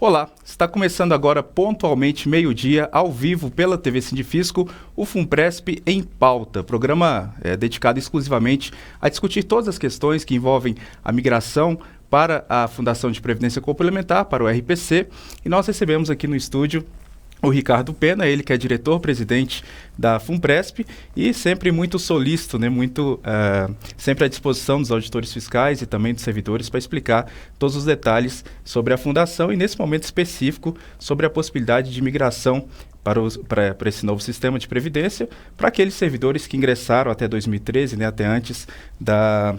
Olá, está começando agora pontualmente meio-dia, ao vivo pela TV Sindifisco, o FUNPRESP em Pauta, programa dedicado exclusivamente a discutir todas as questões que envolvem a migração para a Fundação de Previdência Complementar, para o RPC, e nós recebemos aqui no estúdio o Ricardo Pena, ele que é diretor-presidente da FUNPRESP e sempre muito solícito, né? Sempre à disposição dos auditores fiscais e também dos servidores para explicar todos os detalhes sobre a Fundação e, nesse momento específico, sobre a possibilidade de migração para esse novo sistema de previdência, para aqueles servidores que ingressaram até 2013, né, até antes da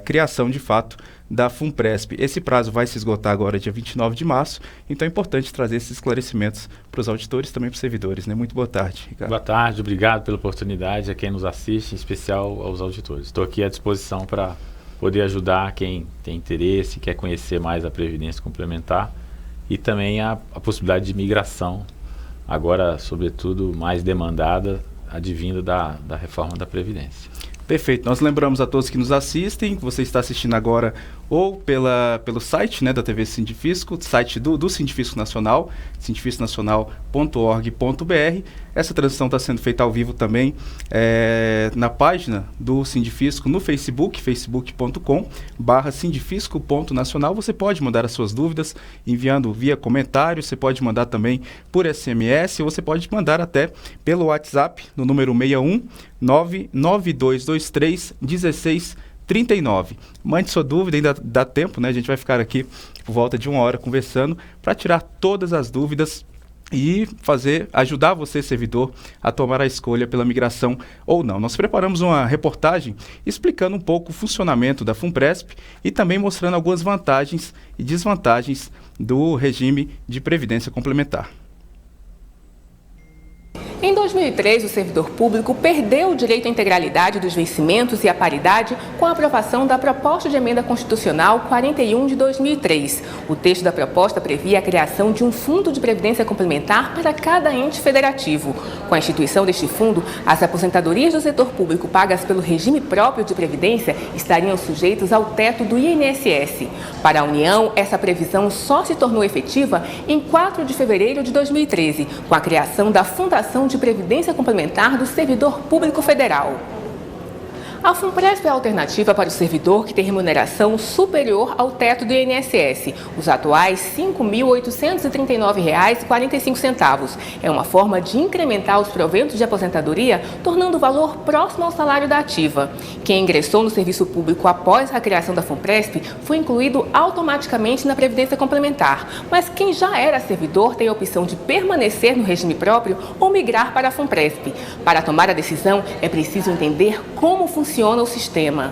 criação, de fato, da FUNPRESP. Esse prazo vai se esgotar agora, dia 29 de março, então é importante trazer esses esclarecimentos para os auditores e também para os servidores, né? Muito boa tarde, Ricardo. Boa tarde, obrigado pela oportunidade a quem nos assiste, em especial aos auditores. Estou aqui à disposição para poder ajudar quem tem interesse, quer conhecer mais a Previdência Complementar e também a possibilidade de migração, agora, sobretudo, mais demandada, advinda da reforma da Previdência. Perfeito. Nós lembramos a todos que nos assistem, que você está assistindo agora ou pelo site, né, da TV Sindifisco, site do Sindifisco Nacional, sindifisconacional.org.br. Essa transmissão está sendo feita ao vivo também na página do Sindifisco no Facebook, facebook.com/sindifisco.nacional. Você pode mandar as suas dúvidas enviando via comentário, você pode mandar também por SMS, ou você pode mandar até pelo WhatsApp no número 61 99223 1639. Mande sua dúvida, ainda dá tempo, né? A gente vai ficar aqui por volta de 1 hora conversando para tirar todas as dúvidas e ajudar você, servidor, a tomar a escolha pela migração ou não. Nós preparamos uma reportagem explicando um pouco o funcionamento da FUNPRESP e também mostrando algumas vantagens e desvantagens do regime de previdência complementar. Em 2003, o servidor público perdeu o direito à integralidade dos vencimentos e à paridade com a aprovação da Proposta de Emenda Constitucional 41 de 2003. O texto da proposta previa a criação de um fundo de previdência complementar para cada ente federativo. Com a instituição deste fundo, as aposentadorias do setor público pagas pelo regime próprio de previdência estariam sujeitos ao teto do INSS. Para a União, essa previsão só se tornou efetiva em 4 de fevereiro de 2013, com a criação da Fundação de Previdência Complementar do Servidor Público Federal. A FUNPRESP é a alternativa para o servidor que tem remuneração superior ao teto do INSS, os atuais R$ 5.839,45. É uma forma de incrementar os proventos de aposentadoria, tornando o valor próximo ao salário da ativa. Quem ingressou no serviço público após a criação da FUNPRESP foi incluído automaticamente na Previdência Complementar, mas quem já era servidor tem a opção de permanecer no regime próprio ou migrar para a FUNPRESP. Para tomar a decisão, é preciso entender como funciona o sistema.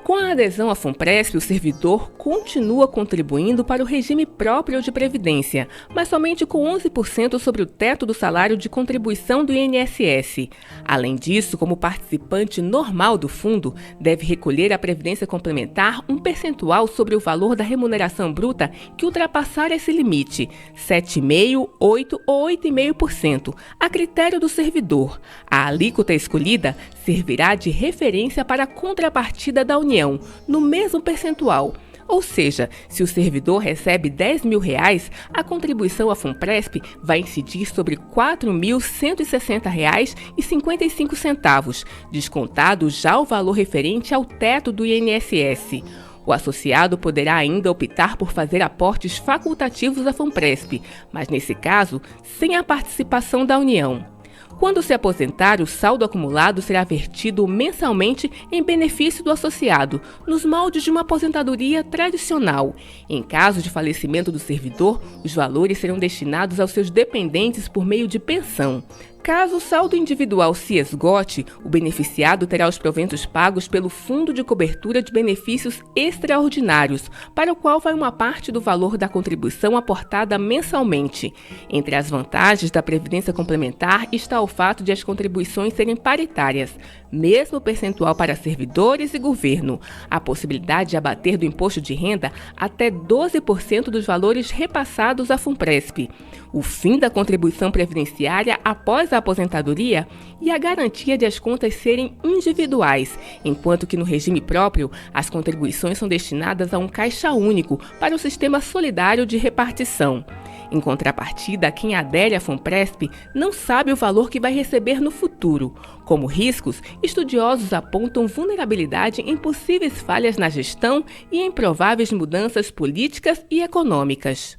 Com a adesão à FUNPRESP, o servidor continua contribuindo para o regime próprio de previdência, mas somente com 11% sobre o teto do salário de contribuição do INSS. Além disso, como participante normal do fundo, deve recolher à previdência complementar um percentual sobre o valor da remuneração bruta que ultrapassar esse limite, 7,5%, 8% ou 8,5%, a critério do servidor. A alíquota escolhida servirá de referência para a contrapartida da União, no mesmo percentual. Ou seja, se o servidor recebe R$ 10.000, a contribuição à FUNPRESP vai incidir sobre R$ 4.160,55, descontado já o valor referente ao teto do INSS. O associado poderá ainda optar por fazer aportes facultativos à FUNPRESP, mas nesse caso, sem a participação da União. Quando se aposentar, o saldo acumulado será vertido mensalmente em benefício do associado, nos moldes de uma aposentadoria tradicional. Em caso de falecimento do servidor, os valores serão destinados aos seus dependentes por meio de pensão. Caso o saldo individual se esgote, o beneficiado terá os proventos pagos pelo Fundo de Cobertura de Benefícios Extraordinários, para o qual vai uma parte do valor da contribuição aportada mensalmente. Entre as vantagens da Previdência Complementar está o fato de as contribuições serem paritárias, mesmo percentual para servidores e governo, a possibilidade de abater do imposto de renda até 12% dos valores repassados à FUNPRESP, o fim da contribuição previdenciária após após a aposentadoria e a garantia de as contas serem individuais, enquanto que no regime próprio, as contribuições são destinadas a um caixa único para o sistema solidário de repartição. Em contrapartida, quem adere à FUNPRESP não sabe o valor que vai receber no futuro. Como riscos, estudiosos apontam vulnerabilidade em possíveis falhas na gestão e em prováveis mudanças políticas e econômicas.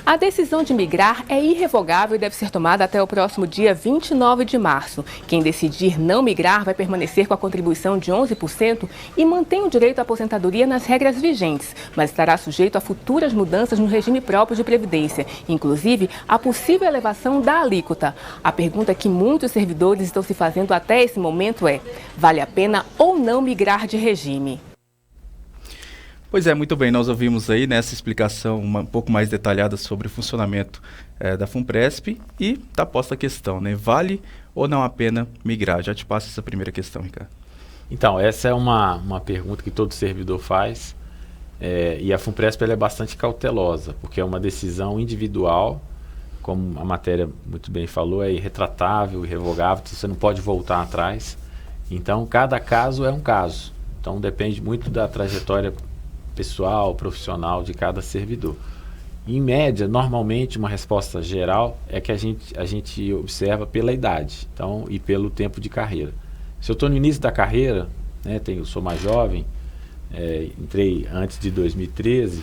A decisão de migrar é irrevogável e deve ser tomada até o próximo dia 29 de março. Quem decidir não migrar vai permanecer com a contribuição de 11% e mantém o direito à aposentadoria nas regras vigentes, mas estará sujeito a futuras mudanças no regime próprio de previdência, inclusive a possível elevação da alíquota. A pergunta que muitos servidores estão se fazendo até esse momento é: vale a pena ou não migrar de regime? Pois é, muito bem, nós ouvimos aí nessa explicação um pouco mais detalhada sobre o funcionamento da FUNPRESP e está posta a questão, né? Vale ou não a pena migrar? Já te passo essa primeira questão, Ricardo. Então, essa é uma pergunta que todo servidor faz e a FUNPRESP ela é bastante cautelosa, porque é uma decisão individual, como a matéria muito bem falou, é irretratável, irrevogável, você não pode voltar atrás. Então, cada caso é um caso. Então, depende muito da trajetória pessoal, profissional de cada servidor. Em média, normalmente, uma resposta geral é que a gente observa pela idade, então, e pelo tempo de carreira. Se eu estou no início da carreira, né, eu sou mais jovem, entrei antes de 2013,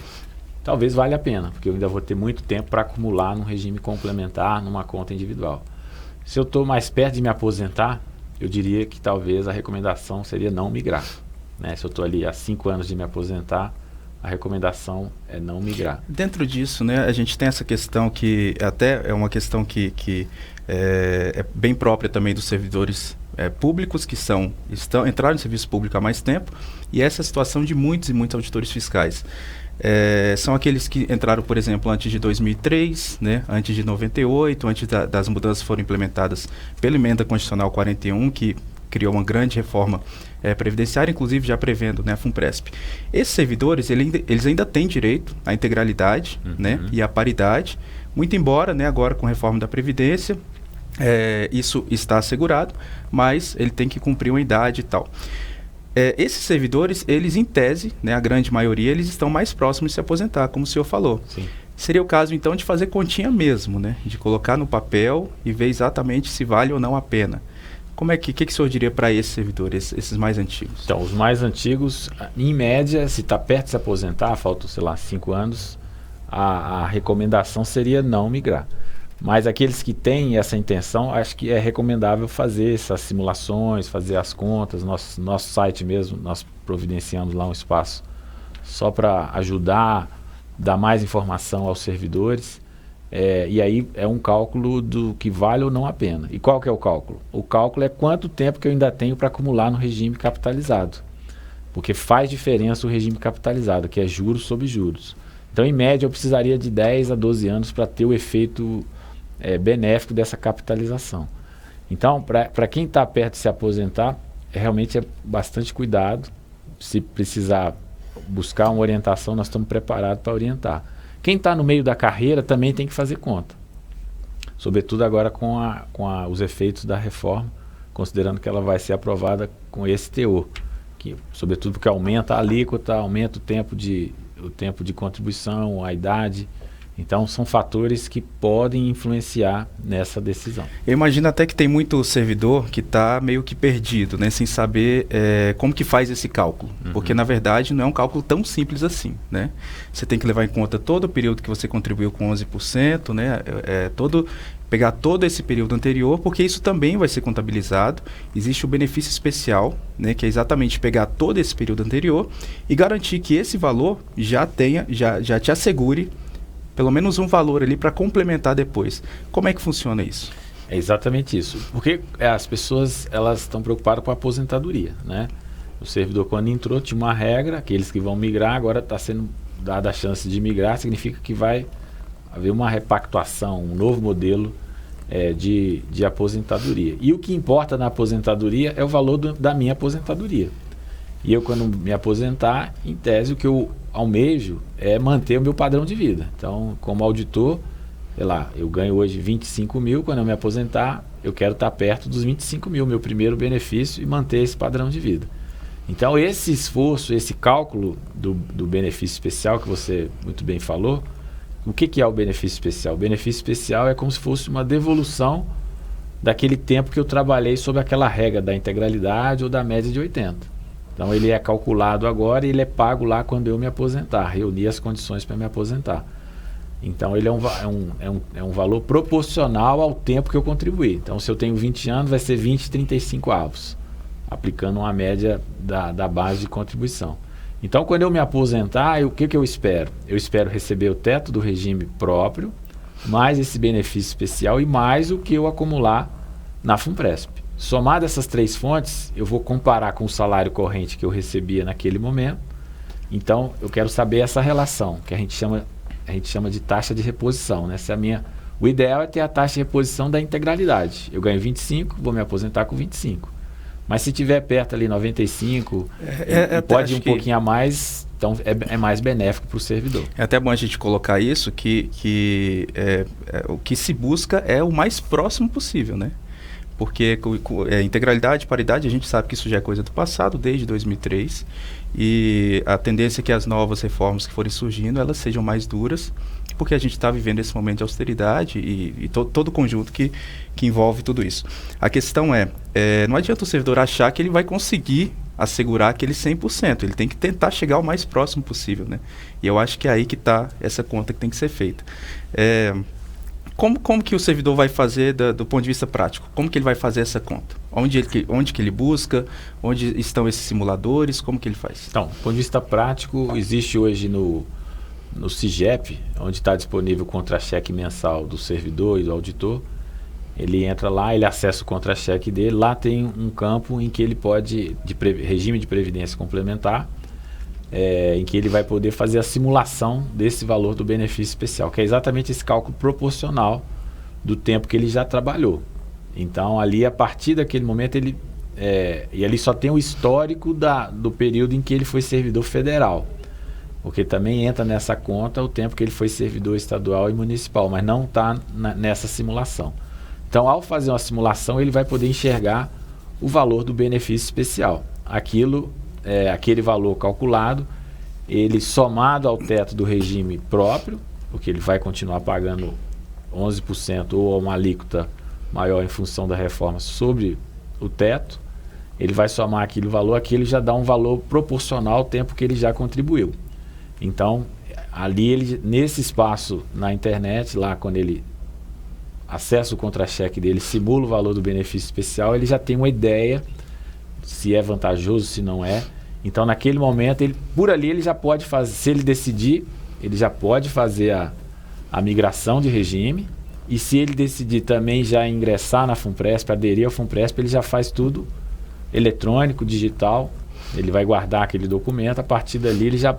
talvez valha a pena, porque eu ainda vou ter muito tempo para acumular num regime complementar, numa conta individual. Se eu estou mais perto de me aposentar, eu diria que talvez a recomendação seria não migrar. Né? Se eu estou ali há 5 anos de me aposentar, a recomendação é não migrar. Dentro disso, né, a gente tem essa questão que até é uma questão que é bem própria também dos servidores públicos que entraram no serviço público há mais tempo, e essa situação de muitos e muitos auditores fiscais. São aqueles que entraram, por exemplo, antes de 2003, né, antes de 98, antes das mudanças foram implementadas pela Emenda Constitucional 41, que criou uma grande reforma previdenciária, inclusive já prevendo, né, a FUNPRESP. Esses servidores, eles ainda têm direito à integralidade, né, e à paridade, muito embora, né, agora com a reforma da Previdência, isso está assegurado, mas ele tem que cumprir uma idade e tal. Esses servidores, eles em tese, né, a grande maioria, eles estão mais próximos de se aposentar, como o senhor falou. Sim. Seria o caso, então, de fazer continha mesmo, né, de colocar no papel e ver exatamente se vale ou não a pena. Como que o senhor diria para esses servidores, esses mais antigos? Então, os mais antigos, em média, se está perto de se aposentar, faltam, 5 anos, a recomendação seria não migrar. Mas aqueles que têm essa intenção, acho que é recomendável fazer essas simulações, fazer as contas. Nosso site mesmo, nós providenciamos lá um espaço só para ajudar, dar mais informação aos servidores. E aí é um cálculo do que vale ou não a pena. E qual que é o cálculo? O cálculo é quanto tempo que eu ainda tenho para acumular no regime capitalizado. Porque faz diferença o regime capitalizado, que é juros sobre juros. Então, em média, eu precisaria de 10 a 12 anos para ter o efeito benéfico dessa capitalização. Então, para quem está perto de se aposentar, realmente é bastante cuidado. Se precisar buscar uma orientação, nós estamos preparados para orientar. Quem está no meio da carreira também tem que fazer conta. Sobretudo agora com os efeitos da reforma, considerando que ela vai ser aprovada com esse teor. Sobretudo porque aumenta a alíquota, aumenta o tempo de contribuição, a idade. Então, são fatores que podem influenciar nessa decisão. Eu imagino até que tem muito servidor que está meio que perdido, né, sem saber como que faz esse cálculo. Porque, na verdade, não é um cálculo tão simples assim. Né? Você tem que levar em conta todo o período que você contribuiu com 11%, né, pegar todo esse período anterior, porque isso também vai ser contabilizado. Existe o benefício especial, né, que é exatamente pegar todo esse período anterior e garantir que esse valor já te assegure pelo menos um valor ali para complementar depois. Como é que funciona isso? É exatamente isso. Porque as pessoas elas estão preocupadas com a aposentadoria, né? O servidor, quando entrou, tinha uma regra, aqueles que vão migrar, agora está sendo dada a chance de migrar, significa que vai haver uma repactuação, um novo modelo de aposentadoria. E o que importa na aposentadoria é o valor da minha aposentadoria. E eu, quando me aposentar, em tese, o que eu almejo é manter o meu padrão de vida. Então, como auditor, sei lá, eu ganho hoje 25 mil, quando eu me aposentar, eu quero estar perto dos 25 mil, meu primeiro benefício, e manter esse padrão de vida. Então, esse esforço, esse cálculo do benefício especial que você muito bem falou, o que é o benefício especial? O benefício especial é como se fosse uma devolução daquele tempo que eu trabalhei sob aquela regra da integralidade ou da média de 80. Então, ele é calculado agora e ele é pago lá quando eu me aposentar, reunir as condições para me aposentar. Então, ele é um valor proporcional ao tempo que eu contribuí. Então, se eu tenho 20 anos, vai ser 20,35 avos, aplicando uma média da base de contribuição. Então, quando eu me aposentar, o que eu espero? Eu espero receber o teto do regime próprio, mais esse benefício especial e mais o que eu acumular na FUNPRESP. Somado essas 3 fontes, eu vou comparar com o salário corrente que eu recebia naquele momento. Então, eu quero saber essa relação, que a gente chama de taxa de reposição, né? O ideal é ter a taxa de reposição da integralidade. Eu ganho 25, vou me aposentar com 25. Mas se tiver perto ali 95, pode ir um pouquinho a mais, então é mais benéfico para o servidor. É até bom a gente colocar isso, o que se busca é o mais próximo possível, né? Porque integralidade, paridade, a gente sabe que isso já é coisa do passado, desde 2003, e a tendência é que as novas reformas que forem surgindo, elas sejam mais duras, porque a gente está vivendo esse momento de austeridade e todo o conjunto que envolve tudo isso. A questão não adianta o servidor achar que ele vai conseguir assegurar aquele 100%, ele tem que tentar chegar o mais próximo possível, né? E eu acho que é aí que está essa conta que tem que ser feita. Como que o servidor vai fazer do ponto de vista prático? Como que ele vai fazer essa conta? Onde que ele busca? Onde estão esses simuladores? Como que ele faz? Então, do ponto de vista prático, existe hoje no CIGEP, onde está disponível o contra-cheque mensal do servidor e do auditor. Ele entra lá, ele acessa o contra-cheque dele, lá tem um campo em que ele pode, regime de previdência complementar, em que ele vai poder fazer a simulação desse valor do benefício especial, que é exatamente esse cálculo proporcional do tempo que ele já trabalhou. Então, ali, a partir daquele momento, e ali só tem o histórico do período em que ele foi servidor federal, porque também entra nessa conta o tempo que ele foi servidor estadual e municipal, mas não está nessa simulação. Então, ao fazer uma simulação, ele vai poder enxergar o valor do benefício especial. Aquele valor calculado, ele somado ao teto do regime próprio, porque ele vai continuar pagando 11% ou uma alíquota maior em função da reforma sobre o teto, ele vai somar aquele valor, aquele já dá um valor proporcional ao tempo que ele já contribuiu. Então, ali, nesse espaço na internet, lá quando ele acessa o contra-cheque dele, simula o valor do benefício especial, ele já tem uma ideia se é vantajoso, se não é. Então, naquele momento, por ali ele já pode fazer, se ele decidir, ele já pode fazer a migração de regime, e se ele decidir também já ingressar na FUNPRESP, aderir ao FUNPRESP, ele já faz tudo eletrônico, digital, ele vai guardar aquele documento, a partir dali ele já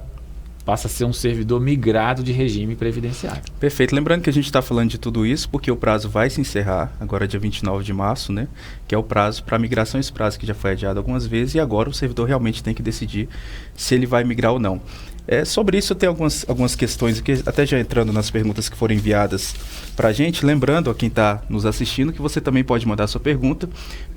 passa a ser um servidor migrado de regime previdenciário. Perfeito. Lembrando que a gente está falando de tudo isso porque o prazo vai se encerrar agora dia 29 de março, né? Que é o prazo para migração, esse prazo que já foi adiado algumas vezes, e agora o servidor realmente tem que decidir se ele vai migrar ou não. Sobre isso eu tenho algumas questões aqui, até já entrando nas perguntas que foram enviadas para a gente. Lembrando a quem está nos assistindo que você também pode mandar sua pergunta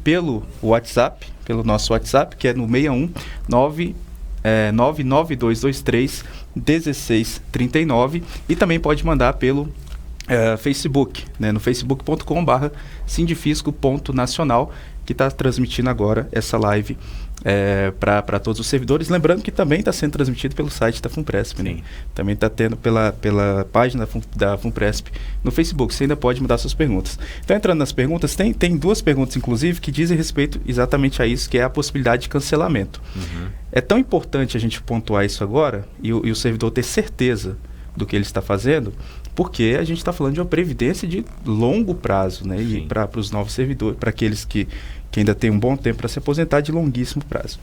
pelo WhatsApp, pelo nosso WhatsApp, que é no 99223 1639, e também pode mandar pelo Facebook, né, no facebook.com/sindifisco.nacional, que está transmitindo agora essa live para todos os servidores. Lembrando que também está sendo transmitido pelo site da FUNPRESP, né? Também está tendo pela página da FUNPRESP no Facebook. Você ainda pode mandar suas perguntas. Então, entrando nas perguntas, tem 2 perguntas, inclusive, que dizem respeito exatamente a isso, que é a possibilidade de cancelamento. Uhum. É tão importante a gente pontuar isso agora e o servidor ter certeza do que ele está fazendo, porque a gente está falando de uma previdência de longo prazo, né? Sim. E para os novos servidores, para aqueles que ainda têm um bom tempo para se aposentar, de longuíssimo prazo.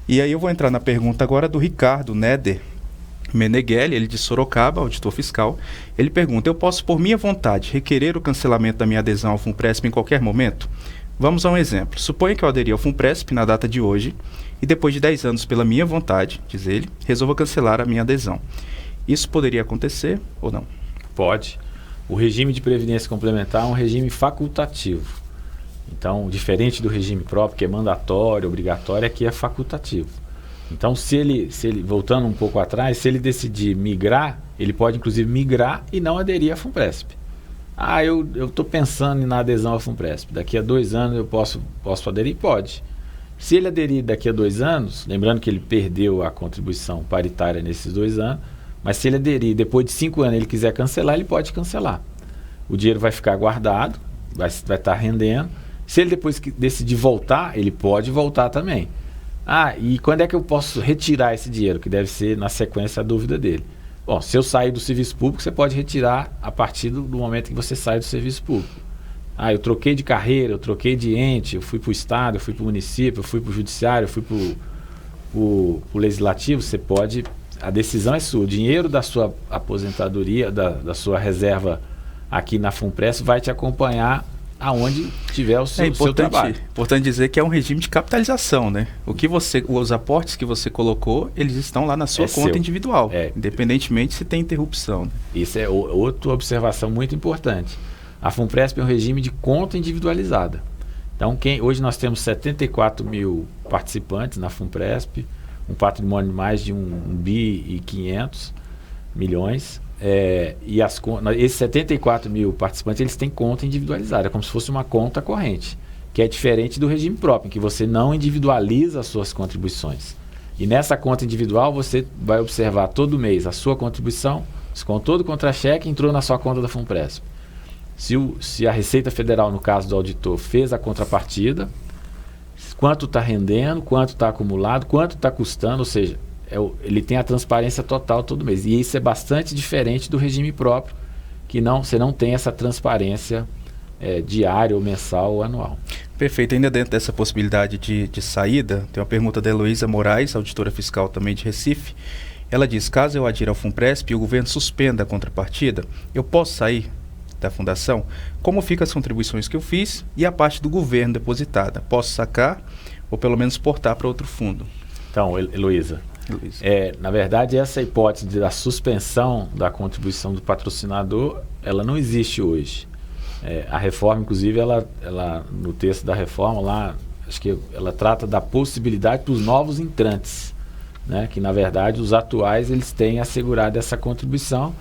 E aí eu vou entrar na pergunta agora do Ricardo Neder Meneghelli, ele de Sorocaba, auditor fiscal. Ele pergunta: eu posso, por minha vontade, requerer o cancelamento da minha adesão ao FUNPRESP em qualquer momento? Vamos a um exemplo. Suponha que eu aderi ao FUNPRESP na data de hoje e depois de 10 anos, pela minha vontade, diz ele, resolva cancelar a minha adesão. Isso poderia acontecer ou não? Pode. O regime de previdência complementar é um regime facultativo. Então, diferente do regime próprio, que é mandatório, obrigatório, aqui é facultativo. Então, se ele, voltando um pouco atrás, se ele decidir migrar, ele pode inclusive migrar e não aderir à FUNPRESP. Eu estou pensando na adesão à FUNPRESP. Daqui a 2 anos eu posso aderir? Pode. Se ele aderir daqui a 2 anos, lembrando que ele perdeu a contribuição paritária nesses 2 anos, mas se ele aderir depois de 5 anos ele quiser cancelar, ele pode cancelar. O dinheiro vai ficar guardado, vai estar rendendo. Se ele depois decidir voltar, ele pode voltar também. E quando é que eu posso retirar esse dinheiro? Que deve ser, na sequência, a dúvida dele. Bom, se eu sair do serviço público, você pode retirar a partir do momento que você sai do serviço público. Eu troquei de carreira, eu troquei de ente, eu fui para o Estado, eu fui para o município, eu fui para o Judiciário, eu fui para o Legislativo, você pode... A decisão é sua. O dinheiro da sua aposentadoria, da sua reserva aqui na FUNPRESP vai te acompanhar aonde tiver o seu trabalho. É importante dizer que é um regime de capitalização, né? Os aportes que você colocou, eles estão lá na sua conta individual, independentemente se tem interrupção. Né? Isso é outra observação muito importante. A FUNPRESP é um regime de conta individualizada. Então, hoje nós temos 74 mil participantes na FUNPRESP, um patrimônio de mais de 1,5 bilhões. E esses 74 mil participantes, eles têm conta individualizada, como se fosse uma conta corrente, que é diferente do regime próprio, em que você não individualiza as suas contribuições. E nessa conta individual, você vai observar todo mês a sua contribuição, descontou do contra-cheque, entrou na sua conta da FUNPRESP. Se a Receita Federal, no caso do auditor, fez a contrapartida, quanto está rendendo, quanto está acumulado, quanto está custando, ou seja, ele tem a transparência total todo mês. E isso é bastante diferente do regime próprio, que você não tem essa transparência diária, ou mensal ou anual. Perfeito. Ainda dentro dessa possibilidade de saída, tem uma pergunta da Heloísa Moraes, auditora fiscal também de Recife. Ela diz, caso eu adira ao FUNPRESP e o governo suspenda a contrapartida, eu posso sair da fundação? Como ficam as contribuições que eu fiz e a parte do governo depositada? Posso sacar ou pelo menos portar para outro fundo? Então, Heloísa, na verdade, essa hipótese da suspensão da contribuição do patrocinador, ela não existe hoje. A reforma, inclusive, ela no texto da reforma, lá, acho que ela trata da possibilidade para os novos entrantes, né? Que, na verdade, os atuais eles têm assegurado essa contribuição.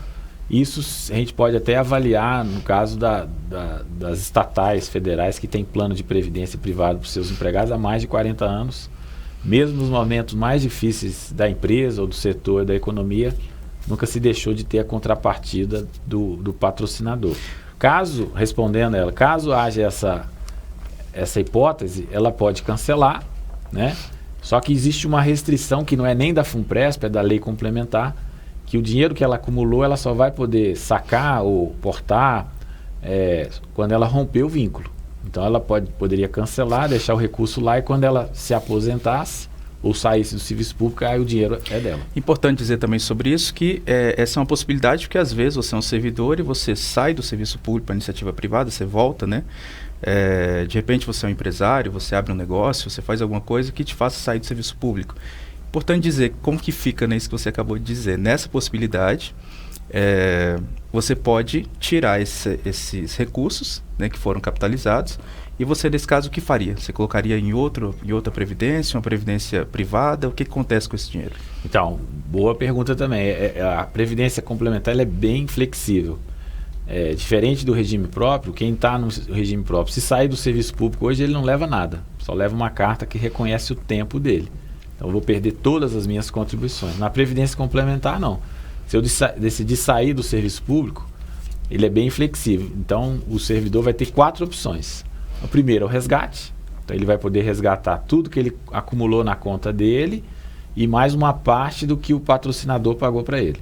Isso a gente pode até avaliar no caso das estatais federais que têm plano de previdência privado para os seus empregados há mais de 40 anos. Mesmo nos momentos mais difíceis da empresa ou do setor da economia, nunca se deixou de ter a contrapartida do patrocinador. Respondendo a ela, caso haja essa hipótese, ela pode cancelar, né? Só que existe uma restrição que não é nem da FUNPRESP, é da lei complementar, que o dinheiro que ela acumulou, ela só vai poder sacar ou portar quando ela romper o vínculo. Então ela poderia cancelar, deixar o recurso lá e quando ela se aposentasse ou saísse do serviço público, aí o dinheiro é dela. Importante dizer também sobre isso que essa é uma possibilidade porque às vezes você é um servidor e você sai do serviço público para a iniciativa privada, você volta, né? De repente você é um empresário, você abre um negócio, você faz alguma coisa que te faça sair do serviço público. Importante dizer como que fica nisso que você acabou de dizer. Nessa possibilidade, você pode tirar esses recursos, né, que foram capitalizados e você, nesse caso, o que faria? Você colocaria em outra previdência, uma previdência privada? O que acontece com esse dinheiro? Então, boa pergunta também. A previdência complementar ela é bem flexível. Diferente do regime próprio, quem está no regime próprio, se sair do serviço público hoje, ele não leva nada. Só leva uma carta que reconhece o tempo dele. Então, eu vou perder todas as minhas contribuições. Na previdência complementar, não. Se eu decidir sair do serviço público, ele é bem flexível. Então, o servidor vai ter 4 opções. O primeiro é o resgate. Então, ele vai poder resgatar tudo que ele acumulou na conta dele e mais uma parte do que o patrocinador pagou para ele.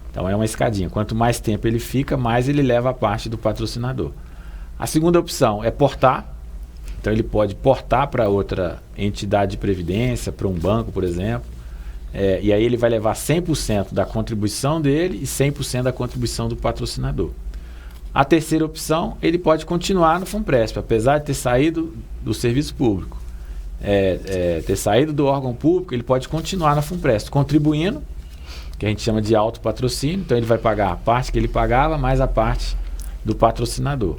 Então, é uma escadinha. Quanto mais tempo ele fica, mais ele leva a parte do patrocinador. A segunda opção é portar. Então, ele pode portar para outra entidade de previdência, para um banco, por exemplo. E aí ele vai levar 100% da contribuição dele e 100% da contribuição do patrocinador. A terceira opção, ele pode continuar no FUNPRESP, apesar de ter saído do serviço público, ter saído do órgão público, ele pode continuar na FUNPRESP, contribuindo, que a gente chama de autopatrocínio. Então ele vai pagar a parte que ele pagava, mais a parte do patrocinador.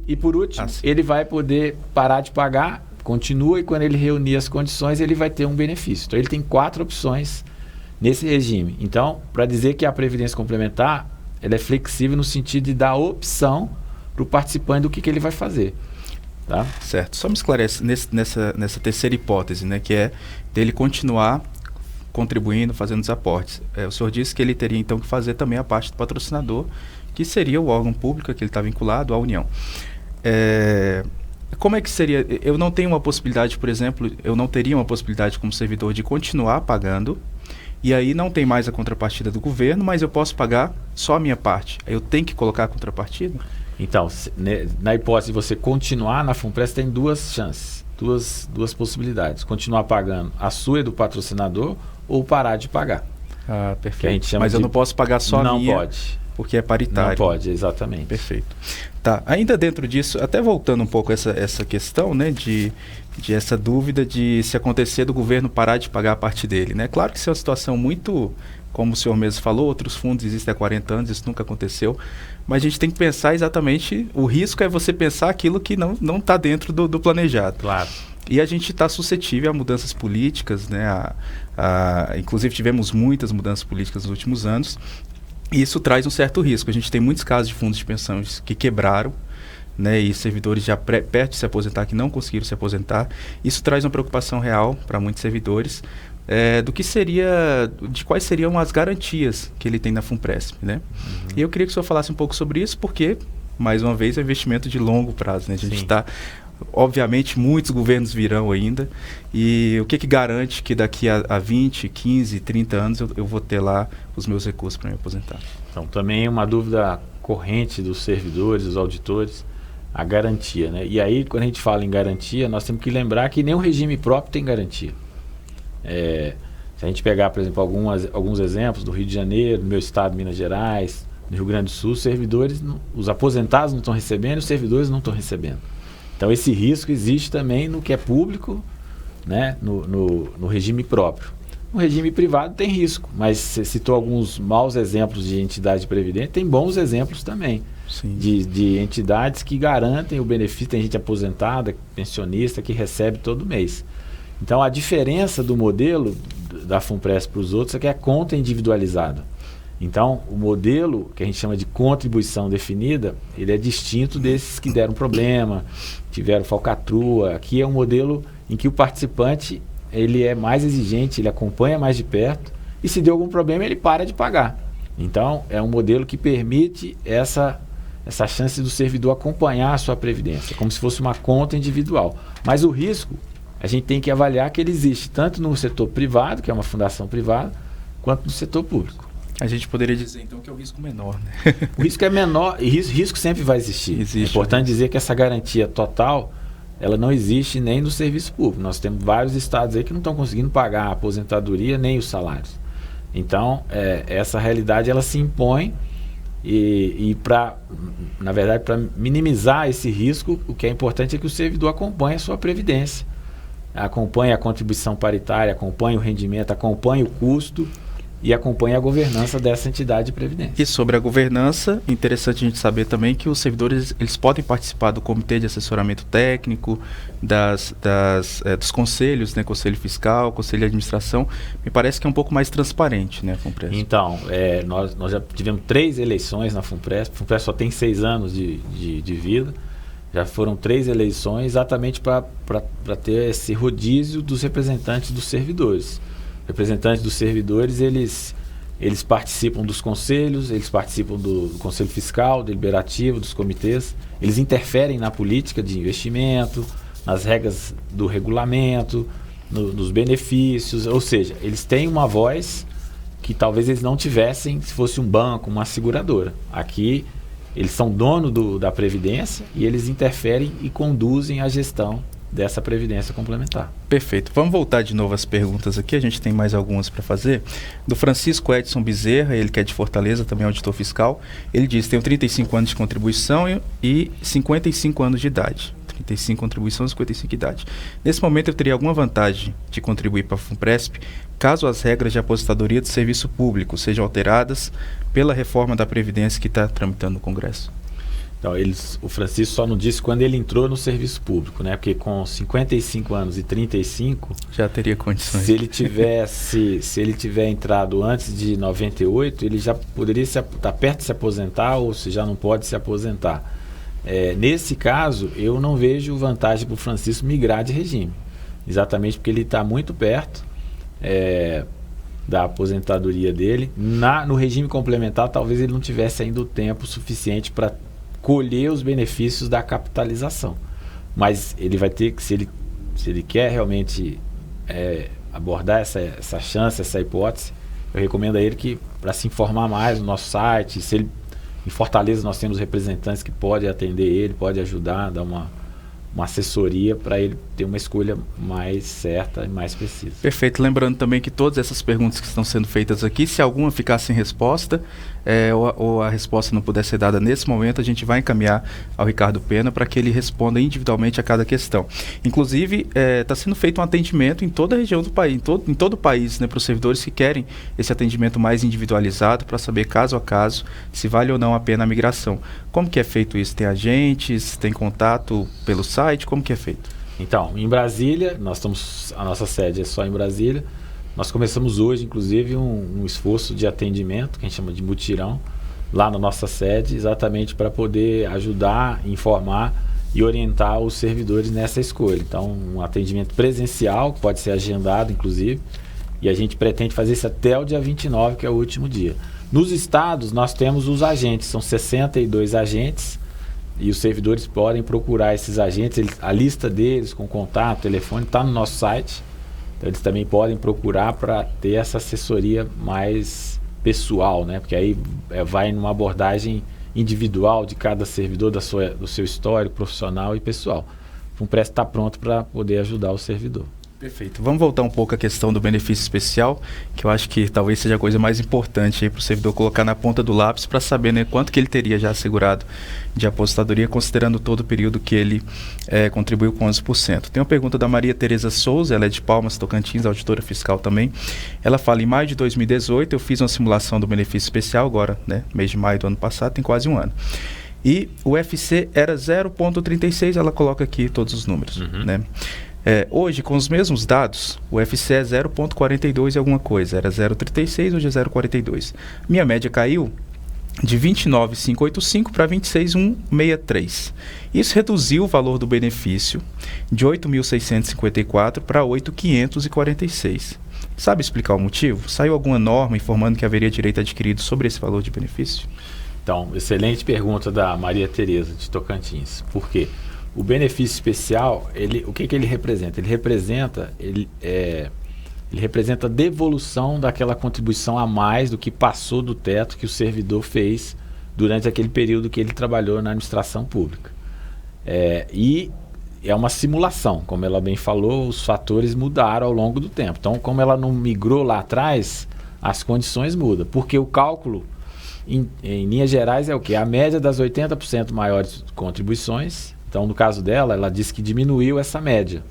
E por último, ele vai poder parar de pagar, continua, e quando ele reunir as condições, ele vai ter um benefício. Então ele tem 4 opções nesse regime. Então, para dizer que a Previdência Complementar, ela é flexível no sentido de dar opção para o participante do que ele vai fazer. Tá? Certo. Só me esclarece nessa terceira hipótese, né, que é dele continuar contribuindo, fazendo os aportes. O senhor disse que ele teria então que fazer também a parte do patrocinador, que seria o órgão público a que ele está vinculado, à União. Como é que seria? Eu não tenho uma possibilidade, por exemplo, eu não teria uma possibilidade como servidor de continuar pagando, e aí não tem mais a contrapartida do governo, mas eu posso pagar só a minha parte. Eu tenho que colocar a contrapartida? Então, na hipótese de você continuar na FUNPRESP, tem 2 chances, duas possibilidades. Continuar pagando a sua e do patrocinador, ou parar de pagar. Ah, perfeito. Mas eu não posso pagar só a minha? Não pode. Porque é paritário. Não pode, exatamente. Perfeito. Tá, ainda dentro disso, até voltando um pouco essa questão, né, de essa dúvida de se acontecer do governo parar de pagar a parte dele, né? Claro que isso é uma situação muito, como o senhor mesmo falou, outros fundos existem há 40 anos, isso nunca aconteceu, mas a gente tem que pensar exatamente, o risco é você pensar aquilo que não está dentro do planejado. Claro. E a gente está suscetível a mudanças políticas, né? Inclusive tivemos muitas mudanças políticas nos últimos anos, e isso traz um certo risco. A gente tem muitos casos de fundos de pensões que quebraram, né? E servidores já perto de se aposentar que não conseguiram se aposentar. Isso traz uma preocupação real para muitos servidores de quais seriam as garantias que ele tem na FUNPRESP, né? E eu queria que o senhor falasse um pouco sobre isso, porque, mais uma vez, é um investimento de longo prazo, né? A gente está... Obviamente, muitos governos virão ainda, e o que garante que daqui a 20, 15, 30 anos eu vou ter lá os meus recursos para me aposentar? Então, também uma dúvida corrente dos servidores, dos auditores, a garantia, né? E aí, quando a gente fala em garantia, nós temos que lembrar que nem o regime próprio tem garantia. Se a gente pegar, por exemplo, alguns exemplos do Rio de Janeiro, no meu estado, Minas Gerais, no Rio Grande do Sul, os servidores, os aposentados não estão recebendo, os servidores não estão recebendo. Então esse risco existe também no que é público, né, no regime próprio. No regime privado tem risco, mas você citou alguns maus exemplos de entidade previdente, tem bons exemplos também. De entidades que garantem o benefício. Tem gente aposentada, pensionista, que recebe todo mês. Então a diferença do modelo da FUNPRESP para os outros é que é conta individualizada. Então, o modelo que a gente chama de contribuição definida, ele é distinto desses que deram problema, tiveram falcatrua. Aqui é um modelo em que o participante ele é mais exigente, ele acompanha mais de perto, e se deu algum problema, ele para de pagar. Então, é um modelo que permite essa chance do servidor acompanhar a sua previdência, como se fosse uma conta individual. Mas o risco, a gente tem que avaliar que ele existe tanto no setor privado, que é uma fundação privada, quanto no setor público. A gente poderia dizer, então, que é o risco menor, né? O risco é menor, e risco sempre vai existir. É importante dizer que essa garantia total, ela não existe nem no serviço público. Nós temos vários estados aí que não estão conseguindo pagar a aposentadoria nem os salários. Então, essa realidade, ela se impõe, e na verdade, para minimizar esse risco, o que é importante é que o servidor acompanhe a sua previdência, acompanhe a contribuição paritária, acompanhe o rendimento, acompanhe o custo, e acompanha a governança dessa entidade de previdência. E sobre a governança, interessante a gente saber também que os servidores eles podem participar do comitê de assessoramento técnico, dos conselhos, né, conselho fiscal, conselho de administração. Me parece que é um pouco mais transparente, né, FUNPRESP? Então, nós já tivemos 3 eleições na FUNPRESP. A FUNPRESP só tem 6 anos de vida. Já foram 3 eleições exatamente para ter esse rodízio dos representantes dos servidores. Representantes dos servidores, eles participam dos conselhos, eles participam do conselho fiscal, deliberativo, dos comitês, eles interferem na política de investimento, nas regras do regulamento, nos benefícios, ou seja, eles têm uma voz que talvez eles não tivessem se fosse um banco, uma seguradora. Aqui, eles são dono da Previdência e eles interferem e conduzem a gestão dessa previdência complementar. Perfeito. Vamos voltar de novo às perguntas aqui. A gente tem mais algumas para fazer. Do Francisco Edson Bezerra, ele que é de Fortaleza, também é auditor fiscal. Ele diz: tenho 35 anos de contribuição e 55 anos de idade. 35 contribuição, 55 idade. Nesse momento eu teria alguma vantagem de contribuir para a FUNPRESP caso as regras de aposentadoria de serviço público sejam alteradas pela reforma da Previdência que está tramitando no Congresso? Então, o Francisco só não disse quando ele entrou no serviço público, né? Porque com 55 anos e 35... já teria condições. Se ele tiver entrado antes de 98, ele já poderia estar perto de se aposentar ou se já não pode se aposentar. Nesse caso, eu não vejo vantagem para o Francisco migrar de regime. Exatamente porque ele está muito perto da aposentadoria dele. No regime complementar, talvez ele não tivesse ainda o tempo suficiente para colher os benefícios da capitalização. Mas ele vai ter que, se ele quer realmente abordar essa chance, essa hipótese, eu recomendo a ele que, para se informar mais no nosso site, em Fortaleza nós temos representantes que podem atender ele, podem ajudar, dar uma assessoria para ele ter uma escolha mais certa e mais precisa. Perfeito. Lembrando também que todas essas perguntas que estão sendo feitas aqui, se alguma ficar sem resposta, ou a resposta não puder ser dada nesse momento, a gente vai encaminhar ao Ricardo Pena para que ele responda individualmente a cada questão. Inclusive, está sendo feito um atendimento em toda a região do país, em todo o país, né, para os servidores que querem esse atendimento mais individualizado para saber caso a caso se vale ou não a pena a migração. Como que é feito isso? Tem agentes, tem contato pelo site? Como que é feito? Então, em Brasília, a nossa sede é só em Brasília. Nós começamos hoje, inclusive, um esforço de atendimento, que a gente chama de mutirão, lá na nossa sede, exatamente para poder ajudar, informar e orientar os servidores nessa escolha. Então, um atendimento presencial, que pode ser agendado, inclusive, e a gente pretende fazer isso até o dia 29, que é o último dia. Nos estados, nós temos os agentes, são 62 agentes, e os servidores podem procurar esses agentes, a lista deles com contato, telefone, está no nosso site. Então, eles também podem procurar para ter essa assessoria mais pessoal, né? Porque aí vai numa abordagem individual de cada servidor, do seu histórico profissional e pessoal. O FUNPRESP está pronto para poder ajudar o servidor. Perfeito. Vamos voltar um pouco à questão do benefício especial, que eu acho que talvez seja a coisa mais importante para o servidor colocar na ponta do lápis para saber, né, quanto que ele teria já assegurado de aposentadoria, considerando todo o período que ele contribuiu com 11%. Tem uma pergunta da Maria Tereza Souza, ela é de Palmas, Tocantins, auditora fiscal também. Ela fala, em maio de 2018 eu fiz uma simulação do benefício especial, agora, né, mês de maio do ano passado, tem quase um ano. E o UFC era 0,36, ela coloca aqui todos os números, né? Hoje, com os mesmos dados, o UFC é 0,42 e alguma coisa. Era 0,36, hoje é 0,42. Minha média caiu de 29.585 para 26.163. Isso reduziu o valor do benefício de 8.654 para 8.546. Sabe explicar o motivo? Saiu alguma norma informando que haveria direito adquirido sobre esse valor de benefício? Então, excelente pergunta da Maria Tereza, de Tocantins. Por quê? O benefício especial, o que ele representa? Ele representa a devolução daquela contribuição a mais do que passou do teto que o servidor fez durante aquele período que ele trabalhou na administração pública. E é uma simulação, como ela bem falou, os fatores mudaram ao longo do tempo. Então, como ela não migrou lá atrás, as condições mudam, porque o cálculo, em linhas gerais, é o quê? A média das 80% maiores contribuições. Então, no caso dela, ela disse que diminuiu essa média.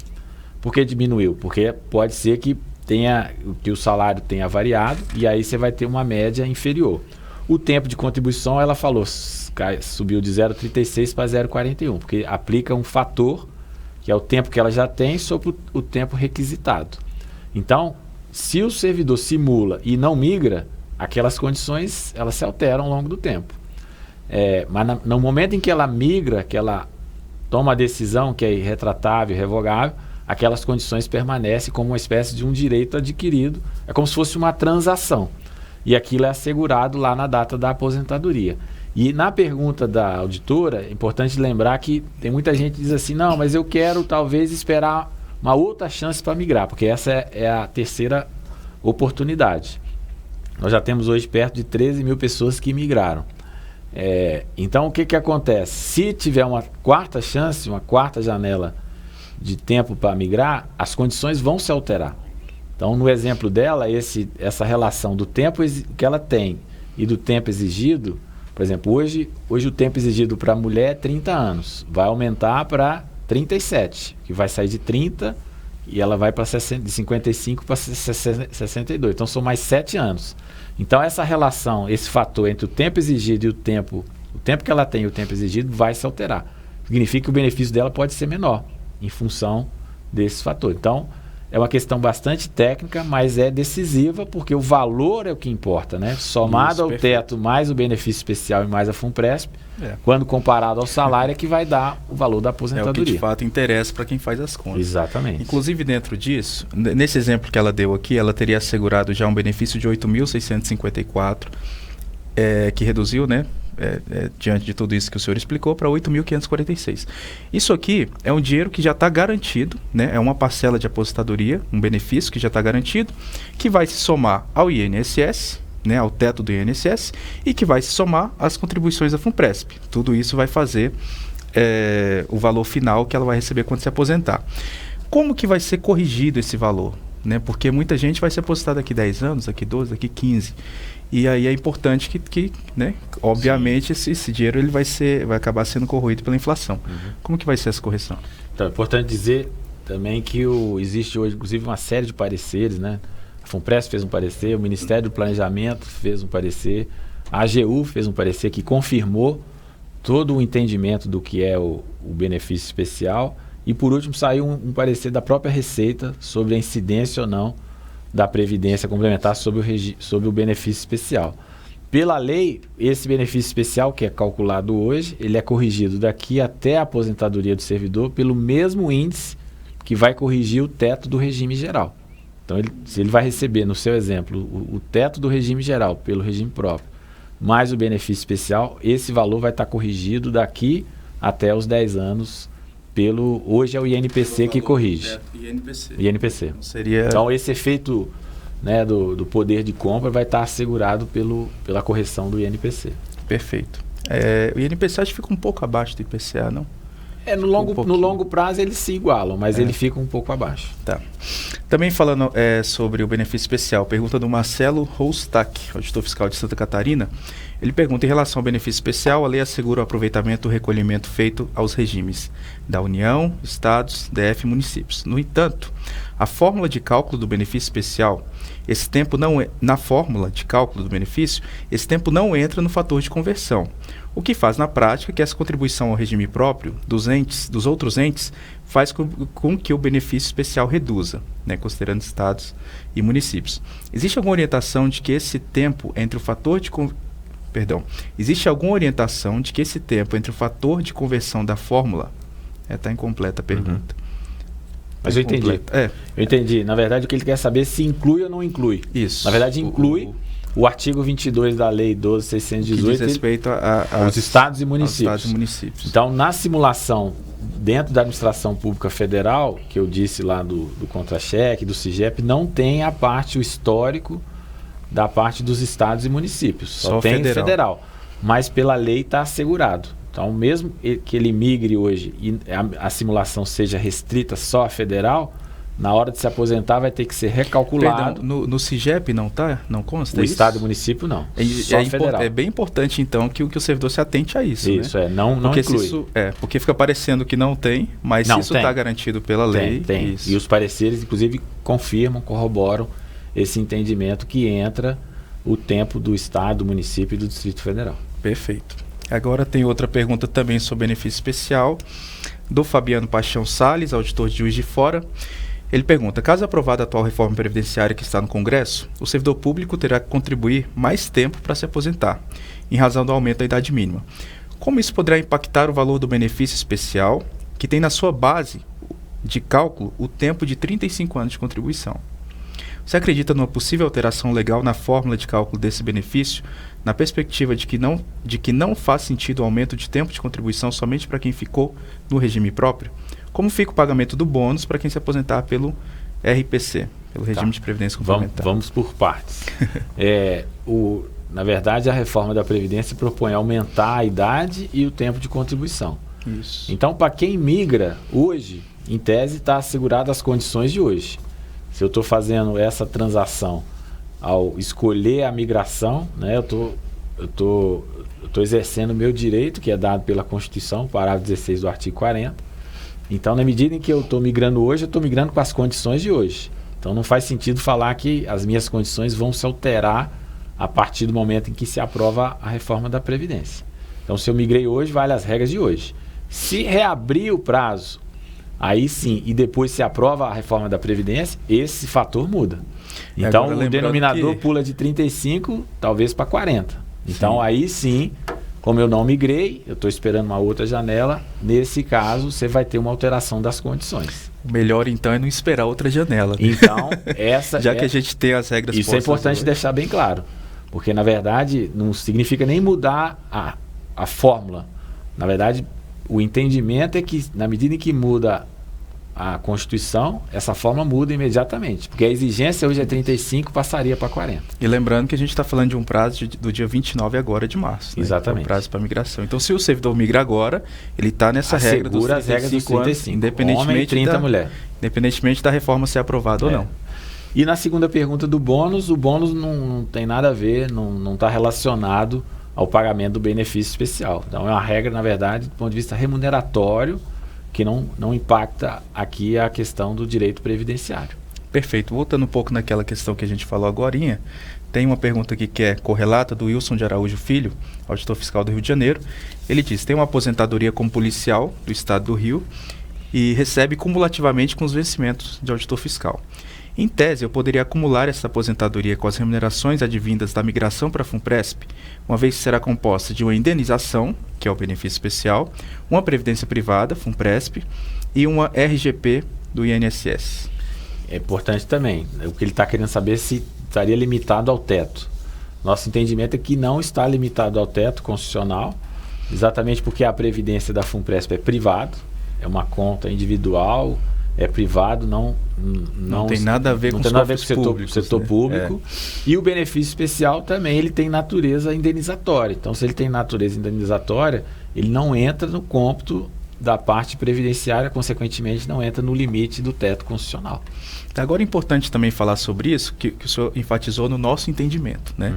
Por que diminuiu? Porque pode ser que o salário tenha variado e aí você vai ter uma média inferior. O tempo de contribuição, ela falou, subiu de 0,36 para 0,41, porque aplica um fator, que é o tempo que ela já tem, sobre o tempo requisitado. Então, se o servidor simula e não migra, aquelas condições elas se alteram ao longo do tempo. Mas no momento em que ela migra, que ela toma a decisão que é irretratável, irrevogável, aquelas condições permanecem como uma espécie de um direito adquirido, é como se fosse uma transação. E aquilo é assegurado lá na data da aposentadoria. E na pergunta da auditora, é importante lembrar que tem muita gente que diz assim, não, mas eu quero talvez esperar uma outra chance para migrar, porque essa é a terceira oportunidade. Nós já temos hoje perto de 13 mil pessoas que migraram. Então, o que acontece? Se tiver uma quarta chance, uma quarta janela de tempo para migrar, as condições vão se alterar. Então, no exemplo dela, essa relação do tempo que ela tem e do tempo exigido, por exemplo, hoje o tempo exigido para a mulher é 30 anos, vai aumentar para 37, que vai sair de 30 e ela vai para de 55 para 62. Então são mais 7 anos. Então essa relação, esse fator entre o tempo exigido e o tempo que ela tem e o tempo exigido vai se alterar. Significa que o benefício dela pode ser menor em função desse fator. Então é uma questão bastante técnica, mas é decisiva porque o valor é o que importa, né? Somado ao teto, mais o benefício especial e mais a FUNPRESP, quando comparado ao salário é que vai dar o valor da aposentadoria. É o que de fato interessa para quem faz as contas. Exatamente. Inclusive dentro disso, nesse exemplo que ela deu aqui, ela teria assegurado já um benefício de 8.654, que reduziu, né? Diante de tudo isso que o senhor explicou, para 8.546. Isso aqui é um dinheiro que já está garantido, né? É uma parcela de aposentadoria, um benefício que já está garantido, que vai se somar ao INSS, né? Ao teto do INSS, e que vai se somar às contribuições da FUNPRESP. Tudo isso vai fazer o valor final que ela vai receber quando se aposentar. Como que vai ser corrigido esse valor? Né? Porque muita gente vai se aposentar daqui 10 anos, daqui 12, daqui 15. E aí é importante que né, obviamente, esse dinheiro ele vai acabar sendo corroído pela inflação. Como que vai ser essa correção? Então, é importante dizer também que existe hoje, inclusive, uma série de pareceres, né? A FUNPRESP fez um parecer, o Ministério do Planejamento fez um parecer, a AGU fez um parecer que confirmou todo o entendimento do que é o benefício especial. E, por último, saiu um parecer da própria Receita sobre a incidência ou não da Previdência Complementar sobre o benefício especial. Pela lei, esse benefício especial, que é calculado hoje, ele é corrigido daqui até a aposentadoria do servidor pelo mesmo índice que vai corrigir o teto do regime geral. Então, se ele vai receber, no seu exemplo, o teto do regime geral pelo regime próprio, mais o benefício especial, esse valor vai estar corrigido daqui até os 10 anos hoje é o INPC que corrige. INPC. Então esse efeito, né, do poder de compra vai estar assegurado pela correção do INPC. Perfeito. O INPC acho que fica um pouco abaixo do IPCA, não? No longo prazo eles se igualam, mas ele fica um pouco abaixo. Tá. Também falando sobre o benefício especial, pergunta do Marcelo Roustak, auditor fiscal de Santa Catarina. Ele pergunta: em relação ao benefício especial, a lei assegura o aproveitamento do recolhimento feito aos regimes da União, Estados, DF e municípios. No entanto, a fórmula de cálculo do benefício especial, esse tempo na fórmula de cálculo do benefício, esse tempo não entra no fator de conversão. O que faz na prática que essa contribuição ao regime próprio dos outros entes faz com que o benefício especial reduza, né, considerando estados e municípios. Existe alguma orientação de que esse tempo entre o fator de Existe alguma orientação de que esse tempo entre o fator de conversão da fórmula... Está incompleta a pergunta. Mas eu entendi. Eu entendi. Na verdade, o que ele quer saber é se inclui ou não inclui. Isso. Na verdade, inclui o artigo 22 da Lei 12.618, que diz respeito aos estados e municípios. Aos estados e municípios. Então, na simulação dentro da administração pública federal, que eu disse lá do contra-cheque, do CIGEP, não tem a parte, o histórico da parte dos estados e municípios. Só tem federal. Mas pela lei está assegurado. Então, mesmo que ele migre hoje e a simulação seja restrita só a federal, na hora de se aposentar vai ter que ser recalculado. Perdão, no CIGEP não consta o isso? Estado e município não, só federal. É bem importante, então, que o servidor se atente a isso. Isso, né? Não inclui. Porque fica parecendo que não tem, mas se isso está garantido pela lei... Tem. Isso. E os pareceres, inclusive, confirmam, corroboram esse entendimento que entra o tempo do Estado, do município e do Distrito Federal. Perfeito. Agora tem outra pergunta também sobre benefício especial, do Fabiano Paixão Salles, auditor de Juiz de Fora. Ele pergunta: caso aprovada a atual reforma previdenciária que está no Congresso, o servidor público terá que contribuir mais tempo para se aposentar, em razão do aumento da idade mínima. Como isso poderá impactar o valor do benefício especial, que tem na sua base de cálculo o tempo de 35 anos de contribuição? Você acredita numa possível alteração legal na fórmula de cálculo desse benefício, na perspectiva de que não faz sentido o aumento de tempo de contribuição somente para quem ficou no regime próprio? Como fica o pagamento do bônus para quem se aposentar pelo RPC, pelo regime de previdência complementar? Vamos por partes. Na verdade, a reforma da Previdência propõe aumentar a idade e o tempo de contribuição. Isso. Então, para quem migra hoje, em tese, está assegurado as condições de hoje. Se eu estou fazendo essa transação ao escolher a migração, né, eu estou exercendo o meu direito, que é dado pela Constituição, parágrafo 16 do artigo 40, Então, na medida em que eu estou migrando hoje, eu estou migrando com as condições de hoje. Então, não faz sentido falar que as minhas condições vão se alterar a partir do momento em que se aprova a reforma da Previdência. Então, se eu migrei hoje, vale as regras de hoje. Se reabrir o prazo, aí sim, e depois se aprova a reforma da Previdência, esse fator muda. Então, o denominador pula de 35, talvez para 40. Então, aí sim, como eu não migrei, eu estou esperando uma outra janela, nesse caso, você vai ter uma alteração das condições. O melhor, então, é não esperar outra janela. Então, já que a gente tem as regras postas. Isso é importante hoje. Deixar bem claro. Porque, na verdade, não significa nem mudar a fórmula. Na verdade, o entendimento é que, na medida em que muda a Constituição, essa fórmula muda imediatamente. Porque a exigência hoje é 35, passaria para 40. E lembrando que a gente está falando de um prazo do dia 29 agora de março. Exatamente. É um prazo para migração. Então, se o servidor migra agora, ele está nessa regra dos 35 as regras dos 35 anos, independentemente homem, 30 mulher. Independentemente da reforma ser aprovada ou não. E na segunda pergunta do bônus, o bônus não tem nada a ver, não está relacionado ao pagamento do benefício especial. Então, é uma regra, na verdade, do ponto de vista remuneratório, que não impacta aqui a questão do direito previdenciário. Perfeito. Voltando um pouco naquela questão que a gente falou agorinha, tem uma pergunta aqui que é correlata do Wilson de Araújo Filho, auditor fiscal do Rio de Janeiro. Ele diz, tem uma aposentadoria como policial do estado do Rio e recebe cumulativamente com os vencimentos de auditor fiscal. Em tese, eu poderia acumular essa aposentadoria com as remunerações advindas da migração para a FUNPRESP, uma vez que será composta de uma indenização, que é o benefício especial, uma previdência privada, FUNPRESP, e uma RGP do INSS. É importante também, o que ele está querendo saber se estaria limitado ao teto. Nosso entendimento é que não está limitado ao teto constitucional, exatamente porque a previdência da FUNPRESP é privado, é uma conta individual, é privado, não tem nada a ver com o setor público. E o benefício especial também ele tem natureza indenizatória. Então, se ele tem natureza indenizatória, ele não entra no cômputo da parte previdenciária, consequentemente não entra no limite do teto constitucional. Agora é importante também falar sobre isso, que o senhor enfatizou no nosso entendimento, né?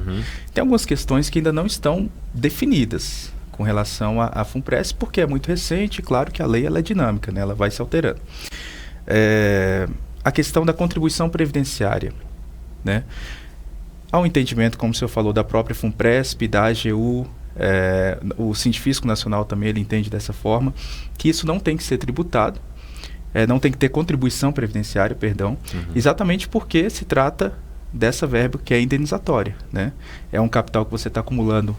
Tem algumas questões que ainda não estão definidas com relação à FUNPRESP, porque é muito recente, claro que a lei ela é dinâmica, né? Ela vai se alterando. A questão da contribuição previdenciária, né? Há um entendimento, como o senhor falou, da própria FUNPRESP, da AGU, o Sindifisco Nacional também ele entende dessa forma, que isso não tem que ser tributado, não tem que ter contribuição previdenciária, exatamente porque se trata dessa verba que é indenizatória, né? É um capital que você está acumulando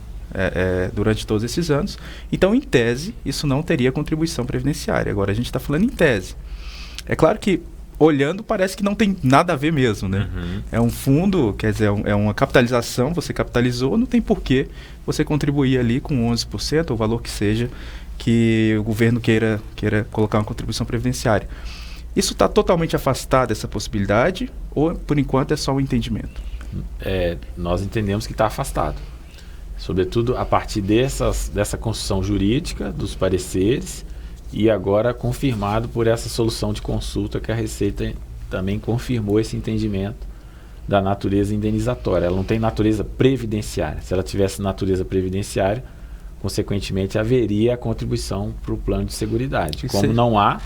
durante todos esses anos, então em tese isso não teria contribuição previdenciária. Agora a gente está falando em tese. É claro que, olhando, parece que não tem nada a ver mesmo, né? É um fundo, quer dizer, é uma capitalização, você capitalizou, não tem porquê você contribuir ali com 11%, o valor que seja, que o governo queira colocar uma contribuição previdenciária. Isso está totalmente afastado dessa possibilidade ou, por enquanto, é só um entendimento? Nós entendemos que está afastado. Sobretudo a partir dessa construção jurídica, dos pareceres, e agora confirmado por essa solução de consulta que a Receita também confirmou esse entendimento da natureza indenizatória. Ela não tem natureza previdenciária. Se ela tivesse natureza previdenciária, consequentemente haveria a contribuição para o plano de seguridade. Como não há,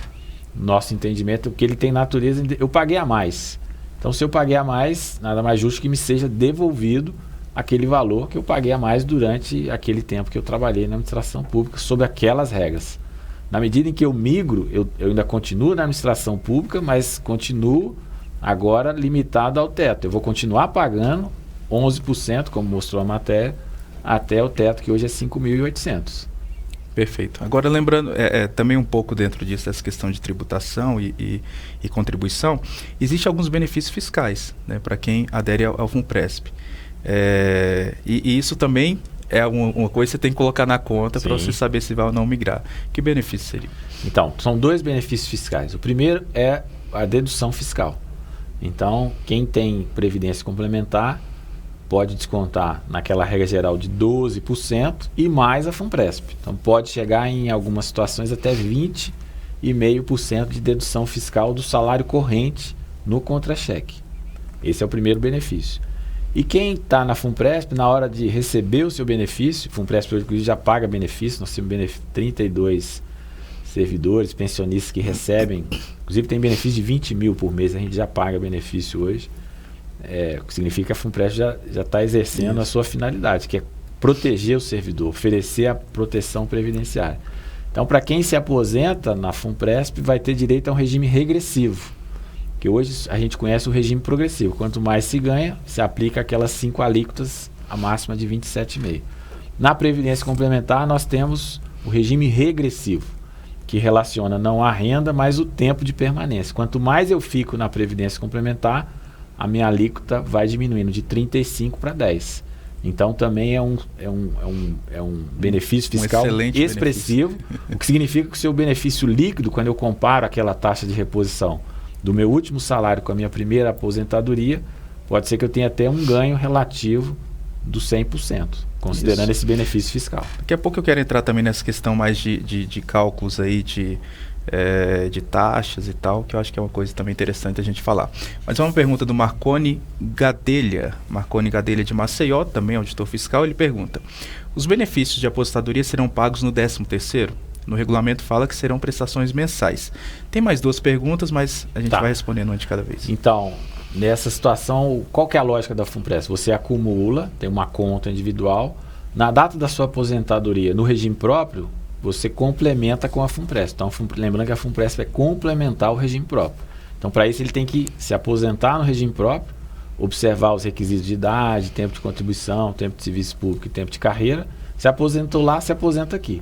nosso entendimento, porque ele tem natureza... Eu paguei a mais. Então, se eu paguei a mais, nada mais justo que me seja devolvido aquele valor que eu paguei a mais durante aquele tempo que eu trabalhei na administração pública, sob aquelas regras. Na medida em que eu migro, eu ainda continuo na administração pública, mas continuo agora limitado ao teto. Eu vou continuar pagando 11%, como mostrou a matéria, até o teto, que hoje é 5.800. Perfeito. Agora, lembrando, também um pouco dentro disso, dessa questão de tributação e contribuição, existem alguns benefícios fiscais, né, para quem adere ao FUNPRESP. E isso também é uma coisa que você tem que colocar na conta para você saber se vai ou não migrar. Que benefício seria? Então, são dois benefícios fiscais. O primeiro é a dedução fiscal. Então, quem tem previdência complementar pode descontar naquela regra geral de 12% e mais a FUNPRESP. Então, pode chegar em algumas situações até 20,5% de dedução fiscal do salário corrente no contra-cheque. Esse é o primeiro benefício. E quem está na FUNPRESP, na hora de receber o seu benefício, FUNPRESP hoje já paga benefício, nós temos benefício servidores, pensionistas que recebem, inclusive tem benefício de 20 mil por mês, a gente já paga benefício hoje, o que significa que a FUNPRESP já está exercendo a sua finalidade, que é proteger o servidor, oferecer a proteção previdenciária. Então, para quem se aposenta na FUNPRESP, vai ter direito a um regime regressivo, que hoje a gente conhece o regime progressivo. Quanto mais se ganha, se aplica aquelas 5 alíquotas, a máxima de 27,5%. Na Previdência Complementar, nós temos o regime regressivo, que relaciona não a renda, mas o tempo de permanência. Quanto mais eu fico na Previdência Complementar, a minha alíquota vai diminuindo de 35% para 10%. Então, também é um benefício fiscal expressivo, o que significa que o seu benefício líquido, quando eu comparo aquela taxa de reposição do meu último salário com a minha primeira aposentadoria, pode ser que eu tenha até um ganho relativo do 100%, considerando esse benefício fiscal. Daqui a pouco eu quero entrar também nessa questão mais de cálculos aí, de taxas e tal, que eu acho que é uma coisa também interessante a gente falar. Mas uma pergunta do Marconi Gadelha de Maceió, também auditor fiscal. Ele pergunta: os benefícios de aposentadoria serão pagos no 13º? No regulamento fala que serão prestações mensais. Tem mais 2 perguntas, mas a gente vai respondendo uma de cada vez. Então, nessa situação, qual que é a lógica da FUNPRESP? Você acumula, tem uma conta individual, na data da sua aposentadoria, no regime próprio, você complementa com a FUNPRESP. Então, lembrando que a FUNPRESP é complementar o regime próprio. Então, para isso, ele tem que se aposentar no regime próprio, observar os requisitos de idade, tempo de contribuição, tempo de serviço público e tempo de carreira. Se aposentou lá, se aposenta aqui.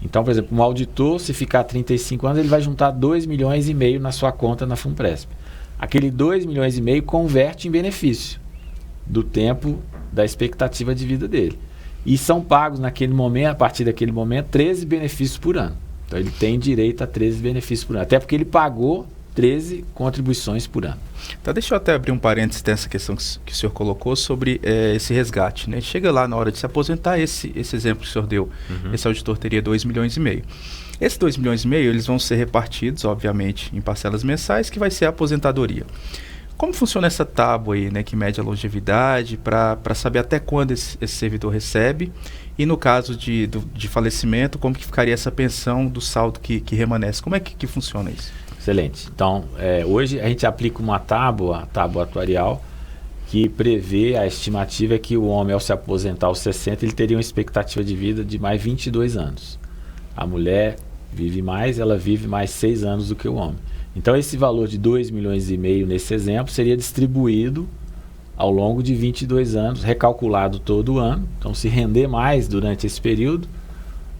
Então, por exemplo, um auditor, se ficar 35 anos, ele vai juntar 2,5 milhões na sua conta na FUNPRESP. Aquele 2,5 milhões converte em benefício do tempo da expectativa de vida dele. E são pagos naquele momento, a partir daquele momento, 13 benefícios por ano. Então ele tem direito a 13 benefícios por ano, até porque ele pagou 13 contribuições por ano. Tá, deixa eu até abrir um parênteses dessa questão que o senhor colocou sobre esse resgate, né? Chega lá na hora de se aposentar, esse exemplo que o senhor deu, esse auditor teria 2,5 milhões. Esses 2,5 milhões, eles vão ser repartidos, obviamente, em parcelas mensais, que vai ser a aposentadoria. Como funciona essa tábua aí, né, que mede a longevidade, para saber até quando esse servidor recebe? E no caso de falecimento, como que ficaria essa pensão do saldo que remanesce? Como é que funciona isso? Excelente. Então, hoje a gente aplica uma tábua atuarial, que prevê, a estimativa é que o homem, ao se aposentar aos 60, ele teria uma expectativa de vida de mais 22 anos. A mulher vive mais, ela vive mais 6 anos do que o homem. Então, esse valor de 2,5 milhões nesse exemplo seria distribuído ao longo de 22 anos, recalculado todo ano. Então, se render mais durante esse período,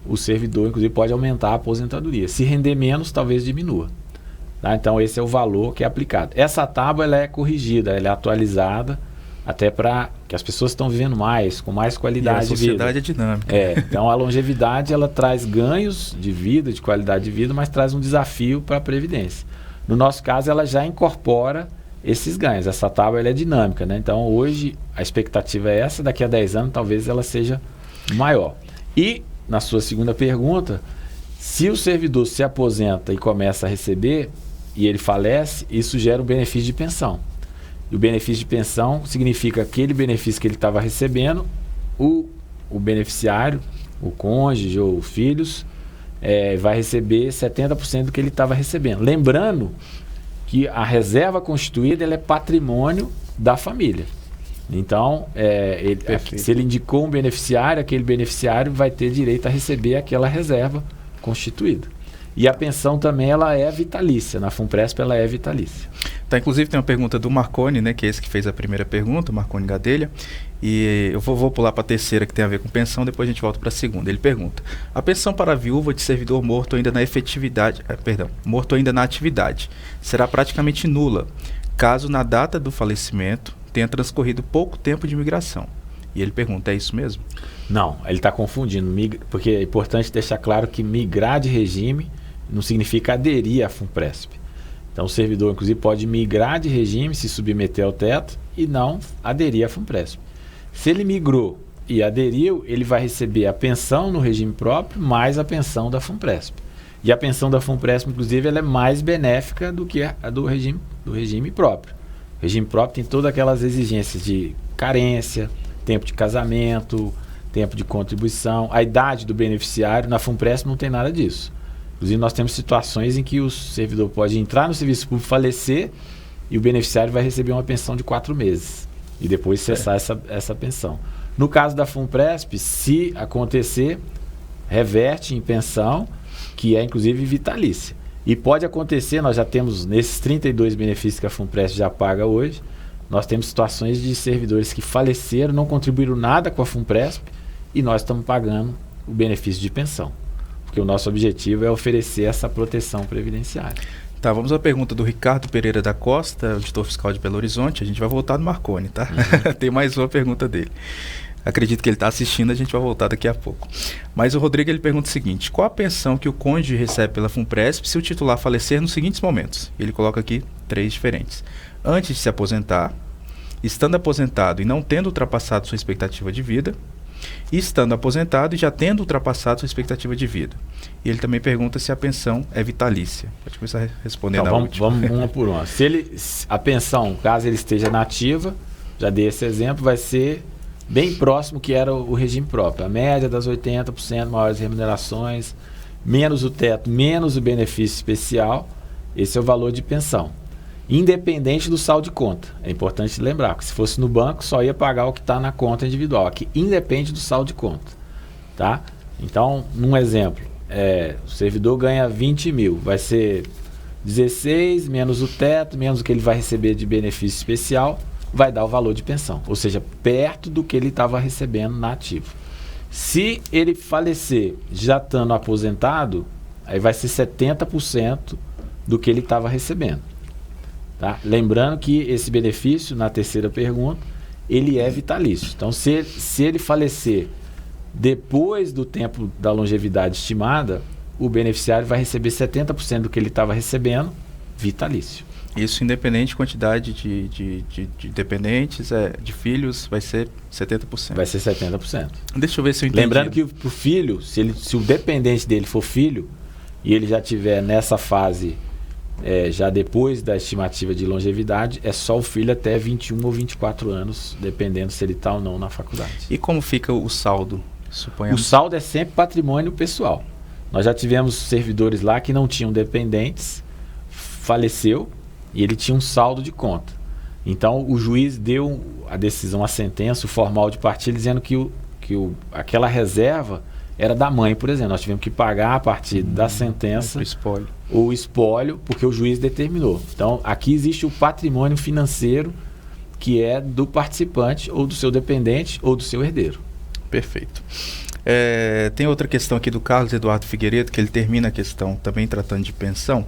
o servidor, inclusive, pode aumentar a aposentadoria. Se render menos, talvez diminua. Tá? Então, esse é o valor que é aplicado. Essa tábua ela é corrigida, ela é atualizada, até para que as pessoas estão vivendo mais, com mais qualidade de vida. A sociedade é dinâmica. Então, a longevidade ela traz ganhos de vida, de qualidade de vida, mas traz um desafio para a Previdência. No nosso caso, ela já incorpora esses ganhos. Essa tábua ela é dinâmica, né? Então, hoje, a expectativa é essa, daqui a 10 anos, talvez ela seja maior. E, na sua segunda pergunta, se o servidor se aposenta e começa a receber, e ele falece, isso gera um benefício de pensão. E o benefício de pensão significa aquele benefício que ele estava recebendo, o beneficiário, o cônjuge ou filhos, vai receber 70% do que ele estava recebendo. Lembrando que a reserva constituída ela é patrimônio da família. Então, se ele indicou um beneficiário, aquele beneficiário vai ter direito a receber aquela reserva constituída. E a pensão também ela é vitalícia. Na FUNPRESP ela é vitalícia. Tá, inclusive tem uma pergunta do Marconi, né, que é esse que fez a primeira pergunta, o Marconi Gadelha. E eu vou pular para a terceira, que tem a ver com pensão, depois a gente volta para a segunda. Ele pergunta: a pensão para a viúva de servidor morto ainda na efetividade, morto ainda na atividade, será praticamente nula, caso na data do falecimento tenha transcorrido pouco tempo de migração. E ele pergunta: é isso mesmo? Não, ele está confundindo, porque é importante deixar claro que migrar de regime não significa aderir à FUNPRESP. Então, o servidor, inclusive, pode migrar de regime, se submeter ao teto e não aderir à FUNPRESP. Se ele migrou e aderiu, ele vai receber a pensão no regime próprio mais a pensão da FUNPRESP. E a pensão da FUNPRESP, inclusive, ela é mais benéfica do que a do regime próprio. O regime próprio tem todas aquelas exigências de carência, tempo de casamento, tempo de contribuição, a idade do beneficiário. Na FUNPRESP não tem nada disso. Inclusive, nós temos situações em que o servidor pode entrar no serviço público, falecer, e o beneficiário vai receber uma pensão de 4 meses. E depois cessar essa pensão. No caso da FUNPRESP, se acontecer, reverte em pensão, que é inclusive vitalícia. E pode acontecer, nós já temos, nesses 32 benefícios que a FUNPRESP já paga hoje, nós temos situações de servidores que faleceram, não contribuíram nada com a FUNPRESP, e nós estamos pagando o benefício de pensão. Porque o nosso objetivo é oferecer essa proteção previdenciária. Tá, vamos à pergunta do Ricardo Pereira da Costa, auditor fiscal de Belo Horizonte. A gente vai voltar no Marconi, tá? Tem mais uma pergunta dele. Acredito que ele está assistindo, a gente vai voltar daqui a pouco. Mas o Rodrigo, ele pergunta o seguinte: qual a pensão que o cônjuge recebe pela FUNPRESP se o titular falecer nos seguintes momentos? Ele coloca aqui 3 diferentes. Antes de se aposentar, estando aposentado e não tendo ultrapassado sua expectativa de vida, e estando aposentado e já tendo ultrapassado sua expectativa de vida. E ele também pergunta se a pensão é vitalícia. Pode começar respondendo então, a última. Vamos uma por uma. A pensão, caso ele esteja na ativa, já dei esse exemplo, vai ser bem próximo que era o regime próprio. A média das 80%, maiores remunerações, menos o teto, menos o benefício especial. Esse é o valor de pensão. Independente do saldo de conta. É importante lembrar que se fosse no banco, só ia pagar o que está na conta individual. Aqui independe do saldo de conta. Tá? Então, num exemplo, o servidor ganha 20 mil. Vai ser 16 menos o teto, menos o que ele vai receber de benefício especial, vai dar o valor de pensão. Ou seja, perto do que ele estava recebendo na ativa. Se ele falecer já estando aposentado, aí vai ser 70% do que ele estava recebendo. Tá? Lembrando que esse benefício, na terceira pergunta, ele é vitalício. Então, se ele falecer depois do tempo da longevidade estimada, o beneficiário vai receber 70% do que ele estava recebendo vitalício. Isso independente de quantidade de dependentes, de filhos, vai ser 70%. Vai ser 70%. Deixa eu ver se eu entendi. Lembrando que para o filho, se o dependente dele for filho, e ele já estiver nessa fase... já depois da estimativa de longevidade, é só o filho até 21 ou 24 anos, dependendo se ele está ou não na faculdade. E como fica o saldo? Suponhamos. O saldo é sempre patrimônio pessoal. Nós já tivemos servidores lá que não tinham dependentes, faleceu e ele tinha um saldo de conta. Então o juiz deu a decisão, a sentença, o formal de partilha, dizendo que aquela reserva era da mãe, por exemplo. Nós tivemos que pagar a partir da sentença o espólio, porque o juiz determinou. Então, aqui existe o patrimônio financeiro que é do participante, ou do seu dependente, ou do seu herdeiro. Perfeito. Tem outra questão aqui do Carlos Eduardo Figueiredo, que ele termina a questão também tratando de pensão.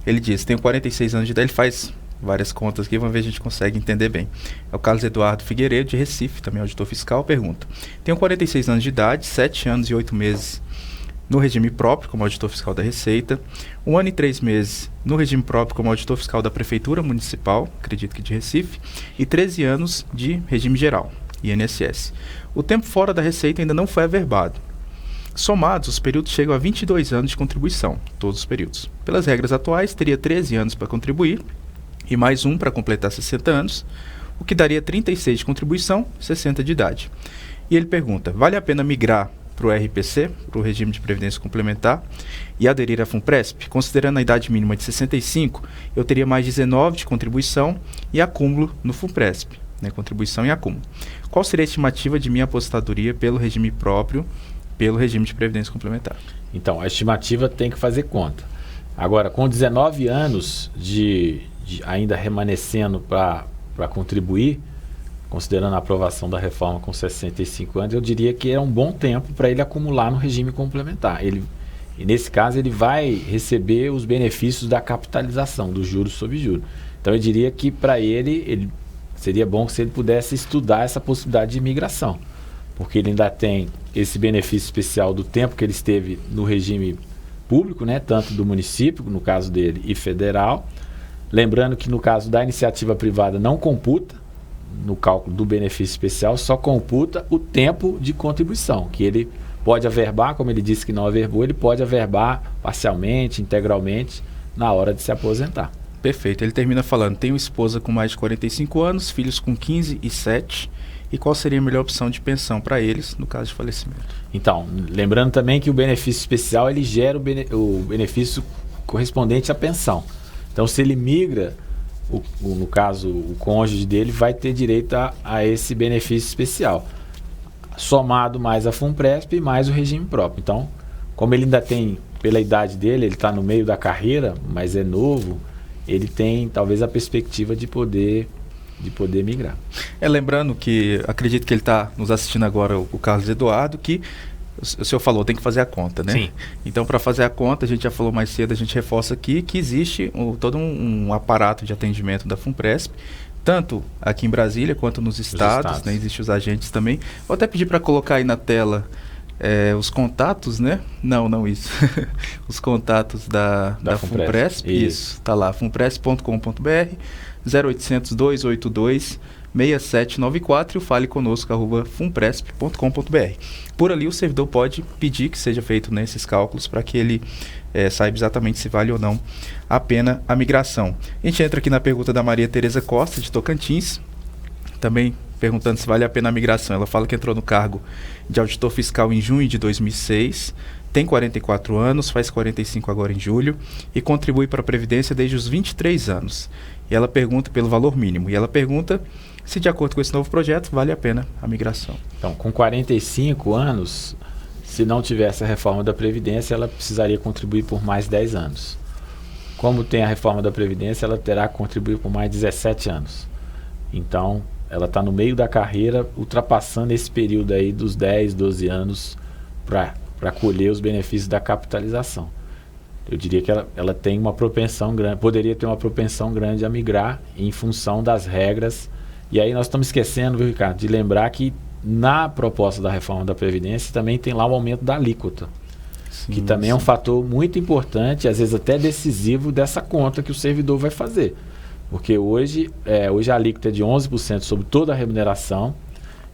Ele diz: tenho 46 anos de idade, ele faz várias contas aqui, vamos ver se a gente consegue entender bem. É o Carlos Eduardo Figueiredo, de Recife, também auditor fiscal, pergunta: tenho 46 anos de idade, 7 anos e 8 meses no regime próprio, como auditor fiscal da Receita, 1 ano e 3 meses no regime próprio, como auditor fiscal da Prefeitura Municipal, acredito que de Recife, e 13 anos de regime geral, INSS. O tempo fora da Receita ainda não foi averbado. Somados, os períodos chegam a 22 anos de contribuição, todos os períodos. Pelas regras atuais, teria 13 anos para contribuir, e mais um para completar 60 anos, o que daria 36 de contribuição, 60 de idade. E ele pergunta: vale a pena migrar para o RPC, para o regime de previdência complementar, e aderir à FUNPRESP? Considerando a idade mínima de 65, eu teria mais 19 de contribuição e acúmulo no FUNPRESP, contribuição e acúmulo. Qual seria a estimativa de minha aposentadoria pelo regime próprio, pelo regime de previdência complementar? Então, a estimativa tem que fazer conta. Agora, com 19 anos ainda remanescendo para contribuir, considerando a aprovação da reforma com 65 anos, eu diria que é um bom tempo para ele acumular no regime complementar. E nesse caso, ele vai receber os benefícios da capitalização, dos juros sobre juros. Então, eu diria que para ele seria bom se ele pudesse estudar essa possibilidade de imigração, porque ele ainda tem esse benefício especial do tempo que ele esteve no regime público, tanto do município, no caso dele, e federal. Lembrando que no caso da iniciativa privada não computa no cálculo do benefício especial, só computa o tempo de contribuição, que ele pode averbar, como ele disse que não averbou, ele pode averbar parcialmente, integralmente, na hora de se aposentar. Perfeito. Ele termina falando, tenho esposa com mais de 45 anos, filhos com 15 e 7. E qual seria a melhor opção de pensão para eles no caso de falecimento? Então, lembrando também que o benefício especial, ele gera o benefício correspondente à pensão. Então, se ele migra, no caso, o cônjuge dele vai ter direito a esse benefício especial, somado mais a FUNPRESP e mais o regime próprio. Então, como ele ainda tem, pela idade dele, ele está no meio da carreira, mas é novo, ele tem talvez a perspectiva de poder migrar. Lembrando que, acredito que ele está nos assistindo agora, o Carlos Eduardo, que o senhor falou, tem que fazer a conta, né? Sim. Então, para fazer a conta, a gente já falou mais cedo, a gente reforça aqui que existe todo um aparato de atendimento da FUNPRESP, tanto aqui em Brasília quanto nos estados. Né? Existem os agentes também. Vou até pedir para colocar aí na tela os contatos, né? Não isso. Os contatos da FUNPRESP. Isso, está lá, funpresp.com.br, 0800 282 6794 e o fale conosco @funpresp.com.br. Por ali o servidor pode pedir que seja feito nesses cálculos para que ele saiba exatamente se vale ou não a pena a migração. A gente entra aqui na pergunta da Maria Tereza Costa, de Tocantins, também perguntando se vale a pena a migração. Ela fala que entrou no cargo de auditor fiscal em junho de 2006, tem 44 anos, faz 45 agora em julho e contribui para a Previdência desde os 23 anos. E ela pergunta pelo valor mínimo. E ela pergunta se, de acordo com esse novo projeto, vale a pena a migração. Então, com 45 anos, se não tivesse a reforma da Previdência, ela precisaria contribuir por mais 10 anos. Como tem a reforma da Previdência, ela terá que contribuir por mais 17 anos. Então, ela está no meio da carreira, ultrapassando esse período aí dos 10, 12 anos para colher os benefícios da capitalização. Eu diria que ela tem uma propensão grande, poderia ter uma propensão grande a migrar em função das regras. E aí nós estamos esquecendo, viu, Ricardo, de lembrar que na proposta da reforma da Previdência também tem lá o aumento da alíquota, que também é um fator muito importante, às vezes até decisivo dessa conta que o servidor vai fazer. Porque hoje a alíquota é de 11% sobre toda a remuneração.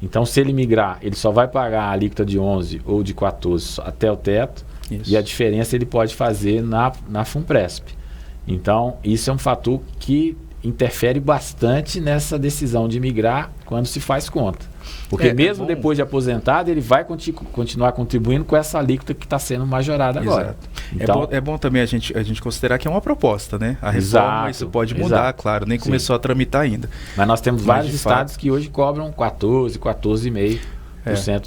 Então, se ele migrar, ele só vai pagar a alíquota de 11% ou de 14% até o teto. Isso. E a diferença ele pode fazer na FUNPRESP. Então, isso é um fator que interfere bastante nessa decisão de migrar quando se faz conta. Porque mesmo depois de aposentado, ele vai continuar contribuindo com essa alíquota que está sendo majorada agora. Então, é bom também a gente considerar que é uma proposta, né? A reforma, isso pode mudar, claro, nem começou a tramitar ainda. Mas nós temos vários estados que hoje cobram 14,5%.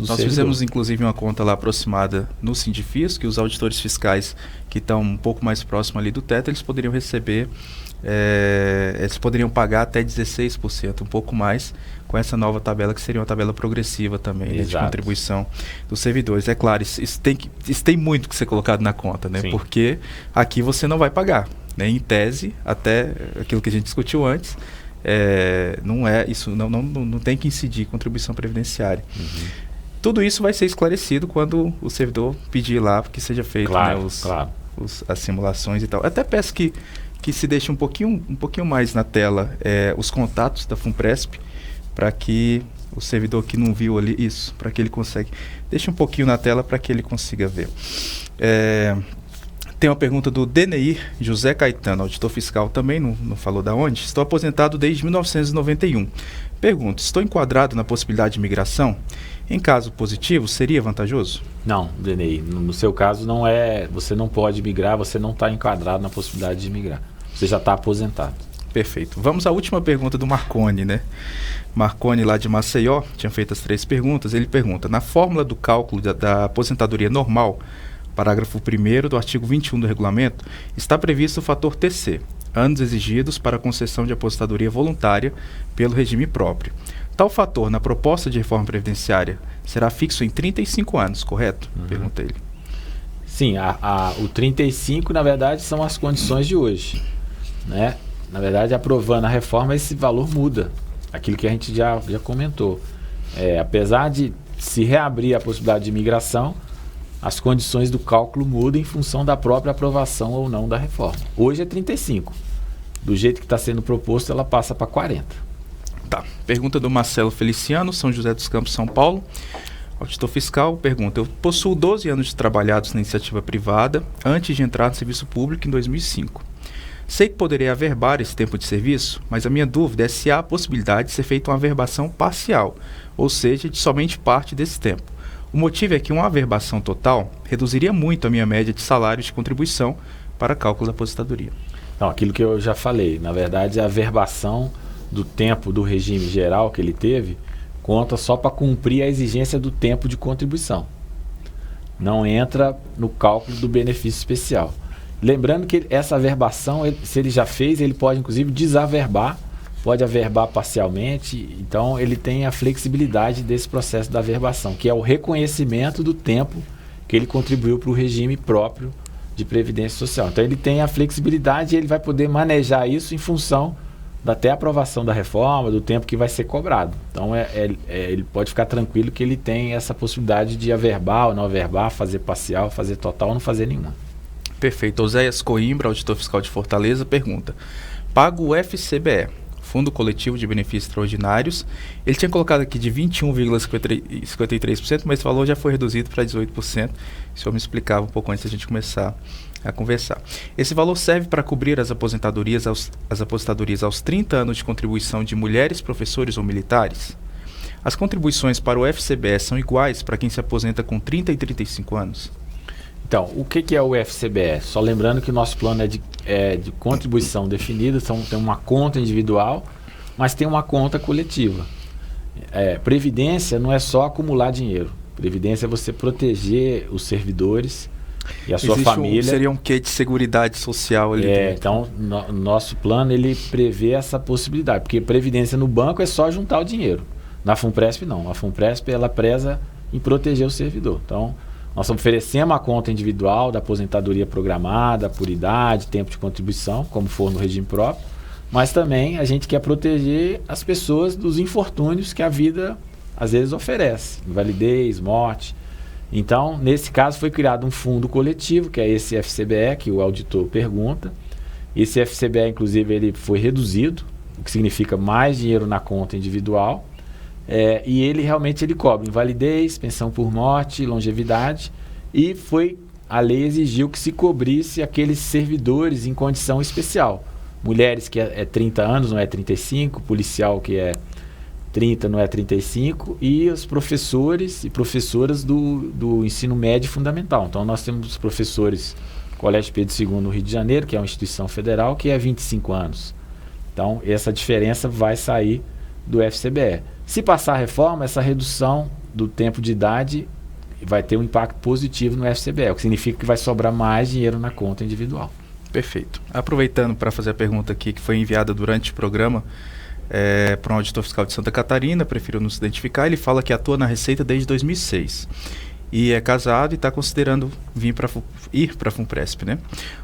Nós fizemos inclusive uma conta lá aproximada no Sindifis, que os auditores fiscais que estão um pouco mais próximos ali do teto, eles poderiam receber, eles poderiam pagar até 16%, um pouco mais, com essa nova tabela, que seria uma tabela progressiva também, né, de contribuição dos servidores. É claro, isso tem muito que ser colocado na conta, né? Porque aqui você não vai pagar, né? Em tese, até aquilo que a gente discutiu antes, não tem que incidir contribuição previdenciária. Tudo isso vai ser esclarecido quando o servidor pedir lá que seja feito, as simulações e tal. Até peço que se deixe um pouquinho mais na tela os contatos da FUNPRESP, para que o servidor que não viu ali isso, para que ele consiga. Deixe um pouquinho na tela para que ele consiga ver. Tem uma pergunta do Deneir José Caetano, auditor fiscal também, não falou da onde. Estou aposentado desde 1991. Pergunto, estou enquadrado na possibilidade de migração? Em caso positivo, seria vantajoso? Não, Deneir, no seu caso não é, você não pode migrar, você não está enquadrado na possibilidade de migrar. Você já está aposentado. Perfeito. Vamos à última pergunta do Marconi, né? Marconi, lá de Maceió, tinha feito as 3 perguntas. Ele pergunta, na fórmula do cálculo da aposentadoria normal, parágrafo 1º do artigo 21 do regulamento, está previsto o fator TC, anos exigidos para a concessão de aposentadoria voluntária pelo regime próprio. Tal fator, na proposta de reforma previdenciária, será fixo em 35 anos, correto? Pergunta ele. Sim, o 35, na verdade, são as condições de hoje, né? Na verdade, aprovando a reforma, esse valor muda. Aquilo que a gente já comentou. Apesar de se reabrir a possibilidade de migração, as condições do cálculo mudam em função da própria aprovação ou não da reforma. Hoje é 35. Do jeito que está sendo proposto, ela passa para 40. Tá. Pergunta do Marcelo Feliciano, São José dos Campos, São Paulo. Auditor fiscal pergunta, eu possuo 12 anos de trabalhados na iniciativa privada antes de entrar no serviço público em 2005. Sei que poderei averbar esse tempo de serviço, mas a minha dúvida é se há a possibilidade de ser feita uma averbação parcial, ou seja, de somente parte desse tempo. O motivo é que uma averbação total reduziria muito a minha média de salário de contribuição para cálculo da aposentadoria. Então, aquilo que eu já falei, na verdade, a averbação do tempo do regime geral que ele teve conta só para cumprir a exigência do tempo de contribuição. Não entra no cálculo do benefício especial. Lembrando que essa averbação, se ele já fez, ele pode inclusive desaverbar, pode averbar parcialmente, então ele tem a flexibilidade desse processo da averbação, que é o reconhecimento do tempo que ele contribuiu para o regime próprio de previdência social. Então ele tem a flexibilidade e ele vai poder manejar isso em função da até aprovação da reforma, do tempo que vai ser cobrado. Então ele pode ficar tranquilo que ele tem essa possibilidade de averbar ou não averbar, fazer parcial, fazer total ou não fazer nenhuma. Perfeito. Oséias Coimbra, auditor fiscal de Fortaleza, pergunta: pago o FCBE, Fundo Coletivo de Benefícios Extraordinários. Ele tinha colocado aqui de 21,53%, mas esse valor já foi reduzido para 18%. O senhor me explicava um pouco antes da gente começar a conversar. Esse valor serve para cobrir as aposentadorias aos 30 anos de contribuição de mulheres, professores ou militares? As contribuições para o FCBE são iguais para quem se aposenta com 30 e 35 anos? Então, o que é o FCBE? Só lembrando que o nosso plano é de contribuição definida, tem uma conta individual, mas tem uma conta coletiva. Previdência não é só acumular dinheiro. Previdência é você proteger os servidores e a sua família. Seria um quê de seguridade social ali dentro? Então, nosso plano ele prevê essa possibilidade, porque previdência no banco é só juntar o dinheiro. Na FUNPRESP não. A FUNPRESP ela preza em proteger o servidor. Então, nós oferecemos a conta individual da aposentadoria programada, por idade, tempo de contribuição, como for no regime próprio, mas também a gente quer proteger as pessoas dos infortúnios que a vida às vezes oferece, invalidez, morte. Então, nesse caso foi criado um fundo coletivo, que é esse FCBE, que o auditor pergunta. Esse FCBE, inclusive, ele foi reduzido, o que significa mais dinheiro na conta individual. E ele realmente cobre invalidez, pensão por morte, longevidade, e a lei exigiu que se cobrisse aqueles servidores em condição especial. Mulheres que é 30 anos, não é 35, policial que é 30, não é 35, e os professores e professoras do ensino médio fundamental. Então nós temos professores Colégio Pedro II no Rio de Janeiro, que é uma instituição federal, que é 25 anos. Então essa diferença vai sair do FCBE. Se passar a reforma, essa redução do tempo de idade vai ter um impacto positivo no FCBE, o que significa que vai sobrar mais dinheiro na conta individual. Perfeito. Aproveitando para fazer a pergunta aqui que foi enviada durante o programa para um auditor fiscal de Santa Catarina, prefiro não se identificar, ele fala que atua na Receita desde 2006. E é casado e está considerando ir para a FUNPRESP, né?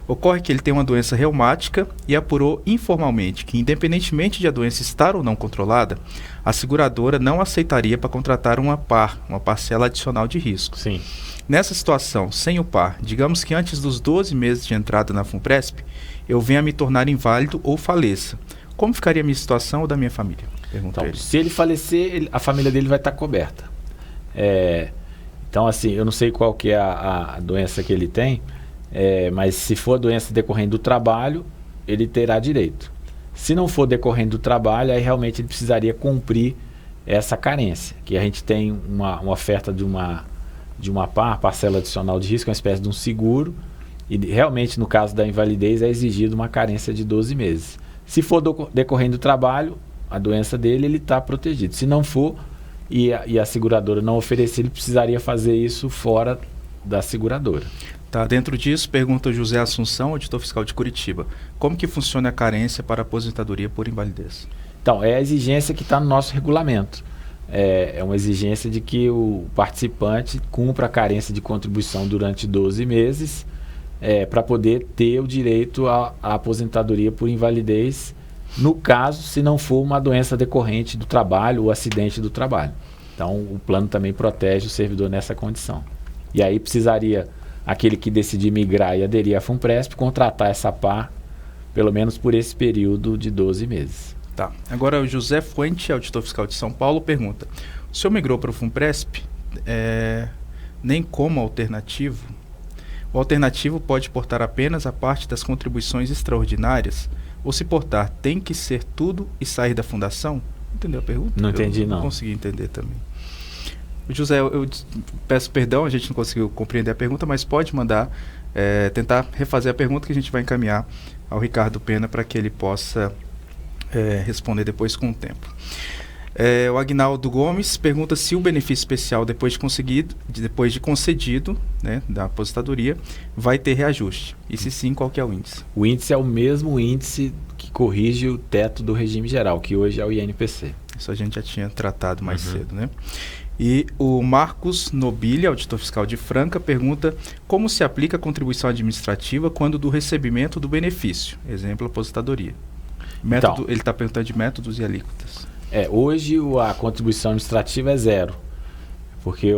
Ocorre que ele tem uma doença reumática e apurou informalmente que, independentemente de a doença estar ou não controlada, a seguradora não aceitaria para contratar uma parcela adicional de risco. Sim. Nessa situação, sem o par, digamos que antes dos 12 meses de entrada na FUNPRESP, eu venha a me tornar inválido ou faleça. Como ficaria a minha situação ou da minha família? Pergunta ele. Se ele falecer, a família dele vai estar coberta. Então, assim, eu não sei qual que é a doença que ele tem, mas se for doença decorrente do trabalho, ele terá direito. Se não for decorrente do trabalho, aí realmente ele precisaria cumprir essa carência, que a gente tem uma oferta de uma parcela adicional de risco, uma espécie de um seguro, e realmente no caso da invalidez é exigido uma carência de 12 meses. Se for decorrente do trabalho, a doença dele, ele está protegido. Se não for, e a seguradora não oferecer, ele precisaria fazer isso fora da seguradora. Tá, dentro disso, pergunta José Assunção, auditor fiscal de Curitiba. Como que funciona a carência para aposentadoria por invalidez? Então, é a exigência que está no nosso regulamento. É uma exigência de que o participante cumpra a carência de contribuição durante 12 meses para poder ter o direito à aposentadoria por invalidez, no caso, se não for uma doença decorrente do trabalho ou acidente do trabalho. Então, o plano também protege o servidor nessa condição. E aí precisaria aquele que decidir migrar e aderir à FUNPRESP contratar essa par, pelo menos por esse período de 12 meses. Tá. Agora o José Fuente, auditor fiscal de São Paulo, pergunta: o senhor migrou para o FUNPRESP nem como alternativo? O alternativo pode portar apenas a parte das contribuições extraordinárias? Ou se portar, tem que ser tudo e sair da fundação? Entendeu a pergunta? Não entendi, não. Não consegui entender também. José, eu peço perdão, a gente não conseguiu compreender a pergunta, mas pode mandar, tentar refazer a pergunta que a gente vai encaminhar ao Ricardo Pena para que ele possa responder depois com o tempo. O Agnaldo Gomes pergunta se o benefício especial depois de concedido, né, da aposentadoria, vai ter reajuste. E se sim, qual que é o índice? O índice é o mesmo índice que corrige o teto do regime geral, que hoje é o INPC. Isso a gente já tinha tratado mais cedo, né? E o Marcos Nobile, auditor fiscal de Franca, pergunta como se aplica a contribuição administrativa quando do recebimento do benefício. Exemplo, aposentadoria. Método, ele está perguntando de métodos e alíquotas. Hoje a contribuição administrativa é zero. Porque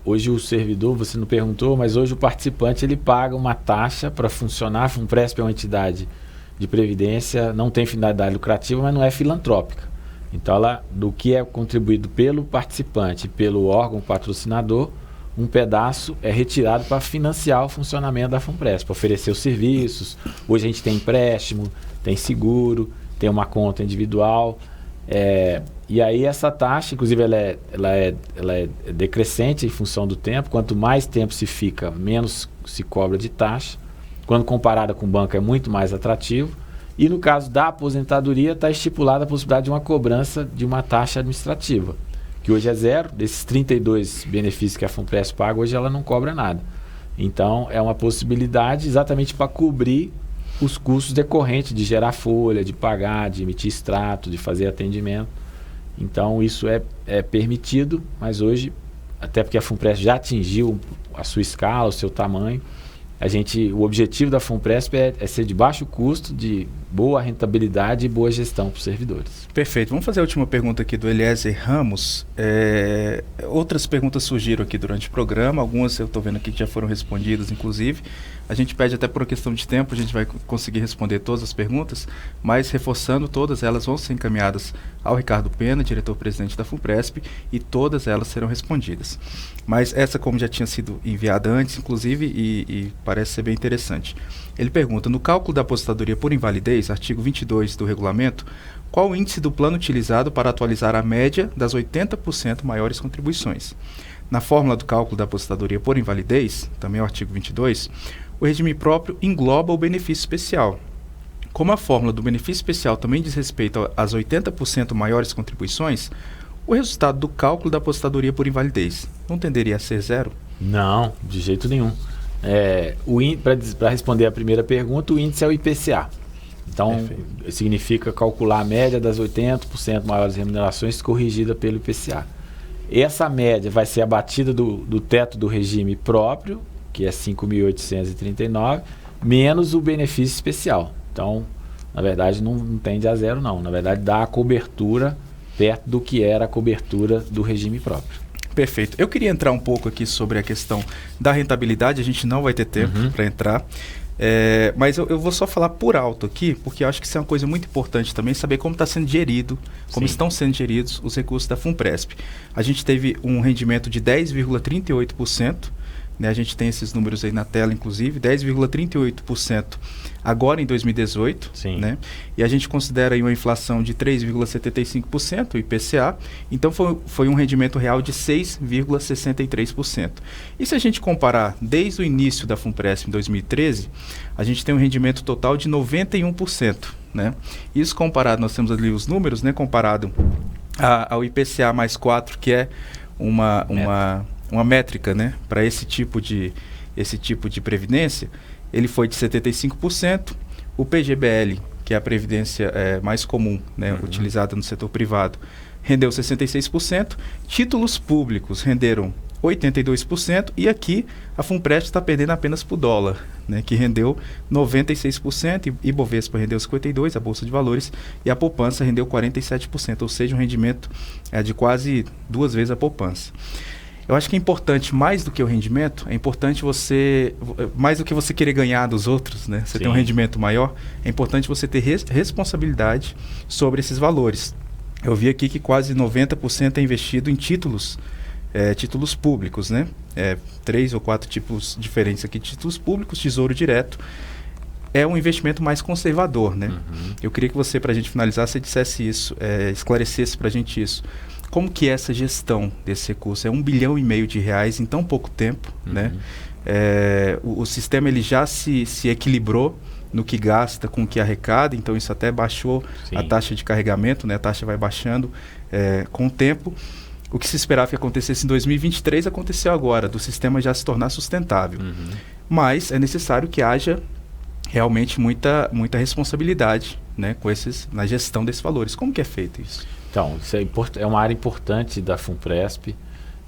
hoje o servidor, você não perguntou, mas hoje o participante ele paga uma taxa para funcionar. A FUNPRESP é uma entidade de previdência, não tem finalidade lucrativa, mas não é filantrópica. Então, do que é contribuído pelo participante, pelo órgão patrocinador, um pedaço é retirado para financiar o funcionamento da FUNPRESP, para oferecer os serviços. Hoje a gente tem empréstimo, tem seguro, tem uma conta individual. E aí essa taxa, inclusive, ela é decrescente em função do tempo. Quanto mais tempo se fica, menos se cobra de taxa. Quando comparada com o banco, é muito mais atrativo. E no caso da aposentadoria, está estipulada a possibilidade de uma cobrança de uma taxa administrativa, que hoje é zero. Desses 32 benefícios que a FUNPRESP paga, hoje ela não cobra nada. Então, é uma possibilidade exatamente para cobrir os custos decorrentes de gerar folha, de pagar, de emitir extrato, de fazer atendimento. Então, isso é permitido, mas hoje, até porque a FUNPRESP já atingiu a sua escala, o seu tamanho, o objetivo da FUNPRESP é ser de baixo custo, de boa rentabilidade e boa gestão para os servidores. Perfeito. Vamos fazer a última pergunta aqui do Eliezer Ramos. Outras perguntas surgiram aqui durante o programa, algumas eu estou vendo aqui que já foram respondidas, inclusive. A gente pede até por uma questão de tempo, a gente vai conseguir responder todas as perguntas, mas reforçando, todas elas vão ser encaminhadas ao Ricardo Pena, diretor-presidente da FUNPRESP, e todas elas serão respondidas. Mas essa, como já tinha sido enviada antes, inclusive, e parece ser bem interessante. Ele pergunta, no cálculo da aposentadoria por invalidez, artigo 22 do regulamento, qual o índice do plano utilizado para atualizar a média das 80% maiores contribuições? Na fórmula do cálculo da aposentadoria por invalidez, também o artigo 22, o regime próprio engloba o benefício especial. Como a fórmula do benefício especial também diz respeito às 80% maiores contribuições, o resultado do cálculo da aposentadoria por invalidez não tenderia a ser zero? Não, de jeito nenhum. Para responder a primeira pergunta, o índice é o IPCA. Então, significa calcular a média das 80% maiores remunerações corrigida pelo IPCA. Essa média vai ser abatida do teto do regime próprio, que é 5.839, menos o benefício especial. Então, na verdade, não tende a zero, não. Na verdade, dá a cobertura perto do que era a cobertura do regime próprio. Perfeito. Eu queria entrar um pouco aqui sobre a questão da rentabilidade, a gente não vai ter tempo para entrar, mas eu vou só falar por alto aqui, porque eu acho que isso é uma coisa muito importante também, saber como está sendo gerido, como estão sendo geridos os recursos da FUNPRESP. A gente teve um rendimento de 10,38%, né, a gente tem esses números aí na tela, inclusive, 10,38% agora em 2018, né, e a gente considera aí uma inflação de 3,75%, o IPCA, então foi um rendimento real de 6,63%. E se a gente comparar desde o início da FUNPRESP em 2013, a gente tem um rendimento total de 91%. Né? Isso comparado, nós temos ali os números, né, comparado ao IPCA mais 4, que é uma métrica, né, para esse tipo de previdência, ele foi de 75%, o PGBL, que é a previdência mais comum, né, utilizada no setor privado, rendeu 66%, títulos públicos renderam 82%, e aqui a FUNPRESP está perdendo apenas para o dólar, né, que rendeu 96%, e Ibovespa rendeu 52%, a Bolsa de Valores, e a poupança rendeu 47%, ou seja, um rendimento de quase 2 vezes a poupança. Eu acho que é importante, mais do que o rendimento, é importante mais do que você querer ganhar dos outros, né? Você tem um rendimento maior, é importante você ter responsabilidade sobre esses valores. Eu vi aqui que quase 90% é investido em títulos títulos públicos, né? 3 ou 4 tipos diferentes aqui de títulos públicos, Tesouro Direto. É um investimento mais conservador, né? Eu queria que você, para a gente finalizar, você dissesse isso, esclarecesse para a gente isso. Como que é essa gestão desse recurso? É R$1,5 bilhão de reais em tão pouco tempo, né? O sistema ele já se equilibrou no que gasta com o que arrecada, então isso até baixou a taxa de carregamento, né? A taxa vai baixando com o tempo. O que se esperava que acontecesse em 2023 aconteceu agora, do sistema já se tornar sustentável. Mas é necessário que haja realmente muita responsabilidade, né, na gestão desses valores. Como que é feito isso? Então, isso é uma área importante da FUNPRESP,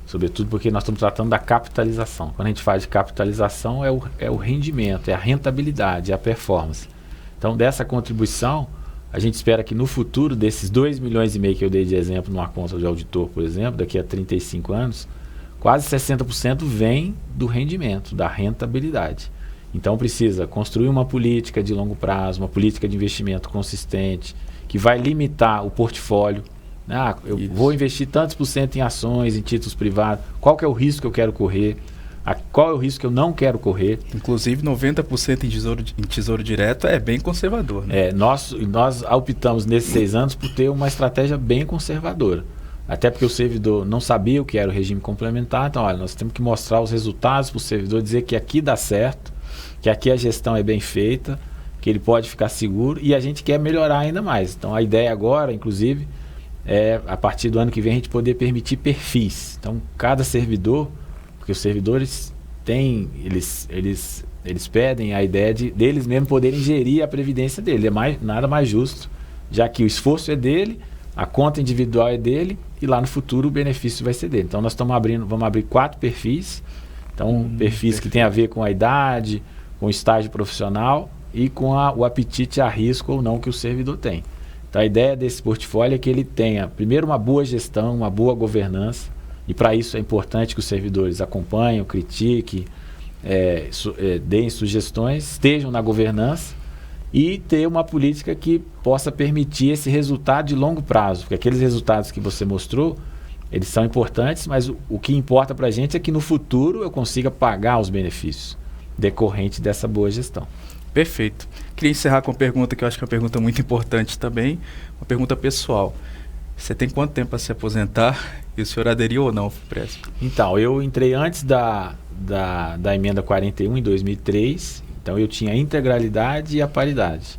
sobretudo porque nós estamos tratando da capitalização. Quando a gente fala de capitalização, é o rendimento, é a rentabilidade, é a performance. Então, dessa contribuição, a gente espera que no futuro, desses R$2,5 milhões que eu dei de exemplo numa conta de auditor, por exemplo, daqui a 35 anos, quase 60% vem do rendimento, da rentabilidade. Então precisa construir uma política de longo prazo, uma política de investimento consistente, que vai limitar o portfólio. Eu vou investir tantos por cento em ações, em títulos privados, qual que é o risco que eu quero correr, qual é o risco que eu não quero correr. Inclusive 90% em tesouro direto é bem conservador, né? Nós optamos nesses 6 anos por ter uma estratégia bem conservadora. Até porque o servidor não sabia o que era o regime complementar, então olha, nós temos que mostrar os resultados para o servidor, dizer que aqui dá certo, que aqui a gestão é bem feita, que ele pode ficar seguro e a gente quer melhorar ainda mais. Então a ideia agora, inclusive, é a partir do ano que vem a gente poder permitir perfis. Então cada servidor, porque os servidores têm, eles pedem a ideia deles mesmos poderem gerir a previdência dele. Nada mais justo, já que o esforço é dele, a conta individual é dele e lá no futuro o benefício vai ser dele. Então nós vamos abrir 4 perfis. Então perfis que têm a ver com a idade, com o estágio profissional e com o apetite a risco ou não que o servidor tem. Então a ideia desse portfólio é que ele tenha, primeiro, uma boa gestão, uma boa governança, e para isso é importante que os servidores acompanhem, critiquem, deem sugestões, estejam na governança e ter uma política que possa permitir esse resultado de longo prazo, porque aqueles resultados que você mostrou, eles são importantes, mas o que importa para a gente é que no futuro eu consiga pagar os benefícios decorrente dessa boa gestão. Perfeito. Queria encerrar com uma pergunta que eu acho que é uma pergunta muito importante também, uma pergunta pessoal. Você tem quanto tempo para se aposentar e o senhor aderiu ou não ao FUNPRESP? Então, eu entrei antes da emenda 41 em 2003, então eu tinha a integralidade e a paridade.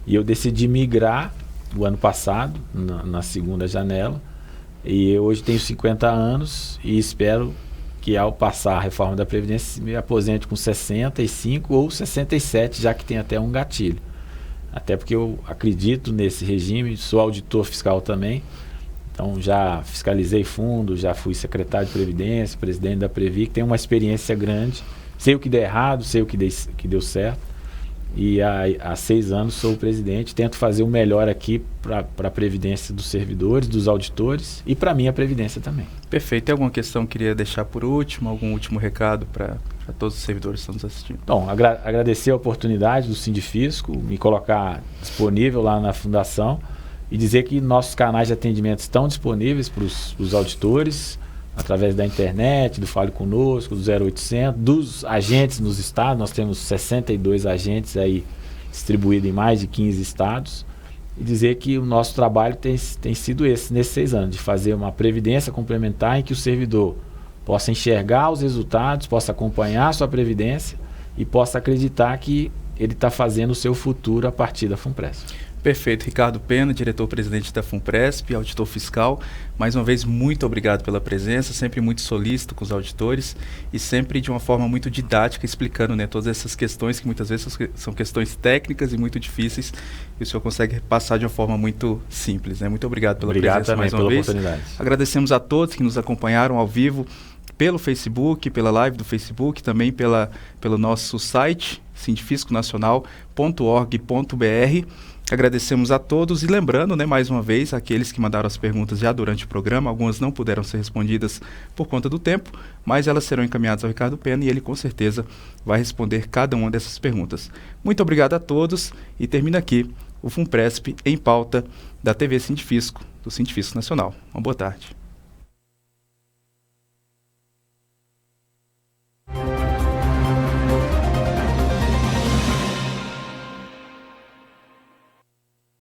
E eu decidi migrar o ano passado, na segunda janela, e eu hoje tenho 50 anos e espero que ao passar a reforma da Previdência me aposente com 65 ou 67, já que tem até um gatilho. Até porque eu acredito nesse regime, sou auditor fiscal também, então já fiscalizei fundo, já fui secretário de Previdência, presidente da Previ, que tem uma experiência grande, sei o que deu errado, sei o que deu certo, e há 6 anos sou o presidente, tento fazer o melhor aqui para a Previdência dos servidores, dos auditores e para a minha Previdência também. Perfeito. Tem alguma questão que queria deixar por último, algum último recado para todos os servidores que estão nos assistindo? Bom, agradecer a oportunidade do Sindifisco, me colocar disponível lá na Fundação e dizer que nossos canais de atendimento estão disponíveis para os auditores, através da internet, do Fale Conosco, do 0800, dos agentes nos estados. Nós temos 62 agentes aí distribuídos em mais de 15 estados. E dizer que o nosso trabalho tem sido esse, nesses 6 anos, de fazer uma previdência complementar em que o servidor possa enxergar os resultados, possa acompanhar a sua previdência e possa acreditar que ele está fazendo o seu futuro a partir da FUNPRESP. Perfeito. Ricardo Pena, diretor-presidente da FUNPRESP, auditor fiscal. Mais uma vez, muito obrigado pela presença, sempre muito solícito com os auditores e sempre de uma forma muito didática, explicando, né, todas essas questões que muitas vezes são questões técnicas e muito difíceis e o senhor consegue passar de uma forma muito simples, né? Muito obrigado pela presença mais uma vez. Oportunidade. Agradecemos a todos que nos acompanharam ao vivo pelo Facebook, pela live do Facebook, também pelo nosso site, sindifisconacional.org.br. Agradecemos a todos e lembrando, né, mais uma vez, aqueles que mandaram as perguntas já durante o programa, algumas não puderam ser respondidas por conta do tempo, mas elas serão encaminhadas ao Ricardo Pena e ele com certeza vai responder cada uma dessas perguntas. Muito obrigado a todos e termina aqui o FUNPRESP em pauta da TV Sindifisco, do Sindifisco Nacional. Uma boa tarde.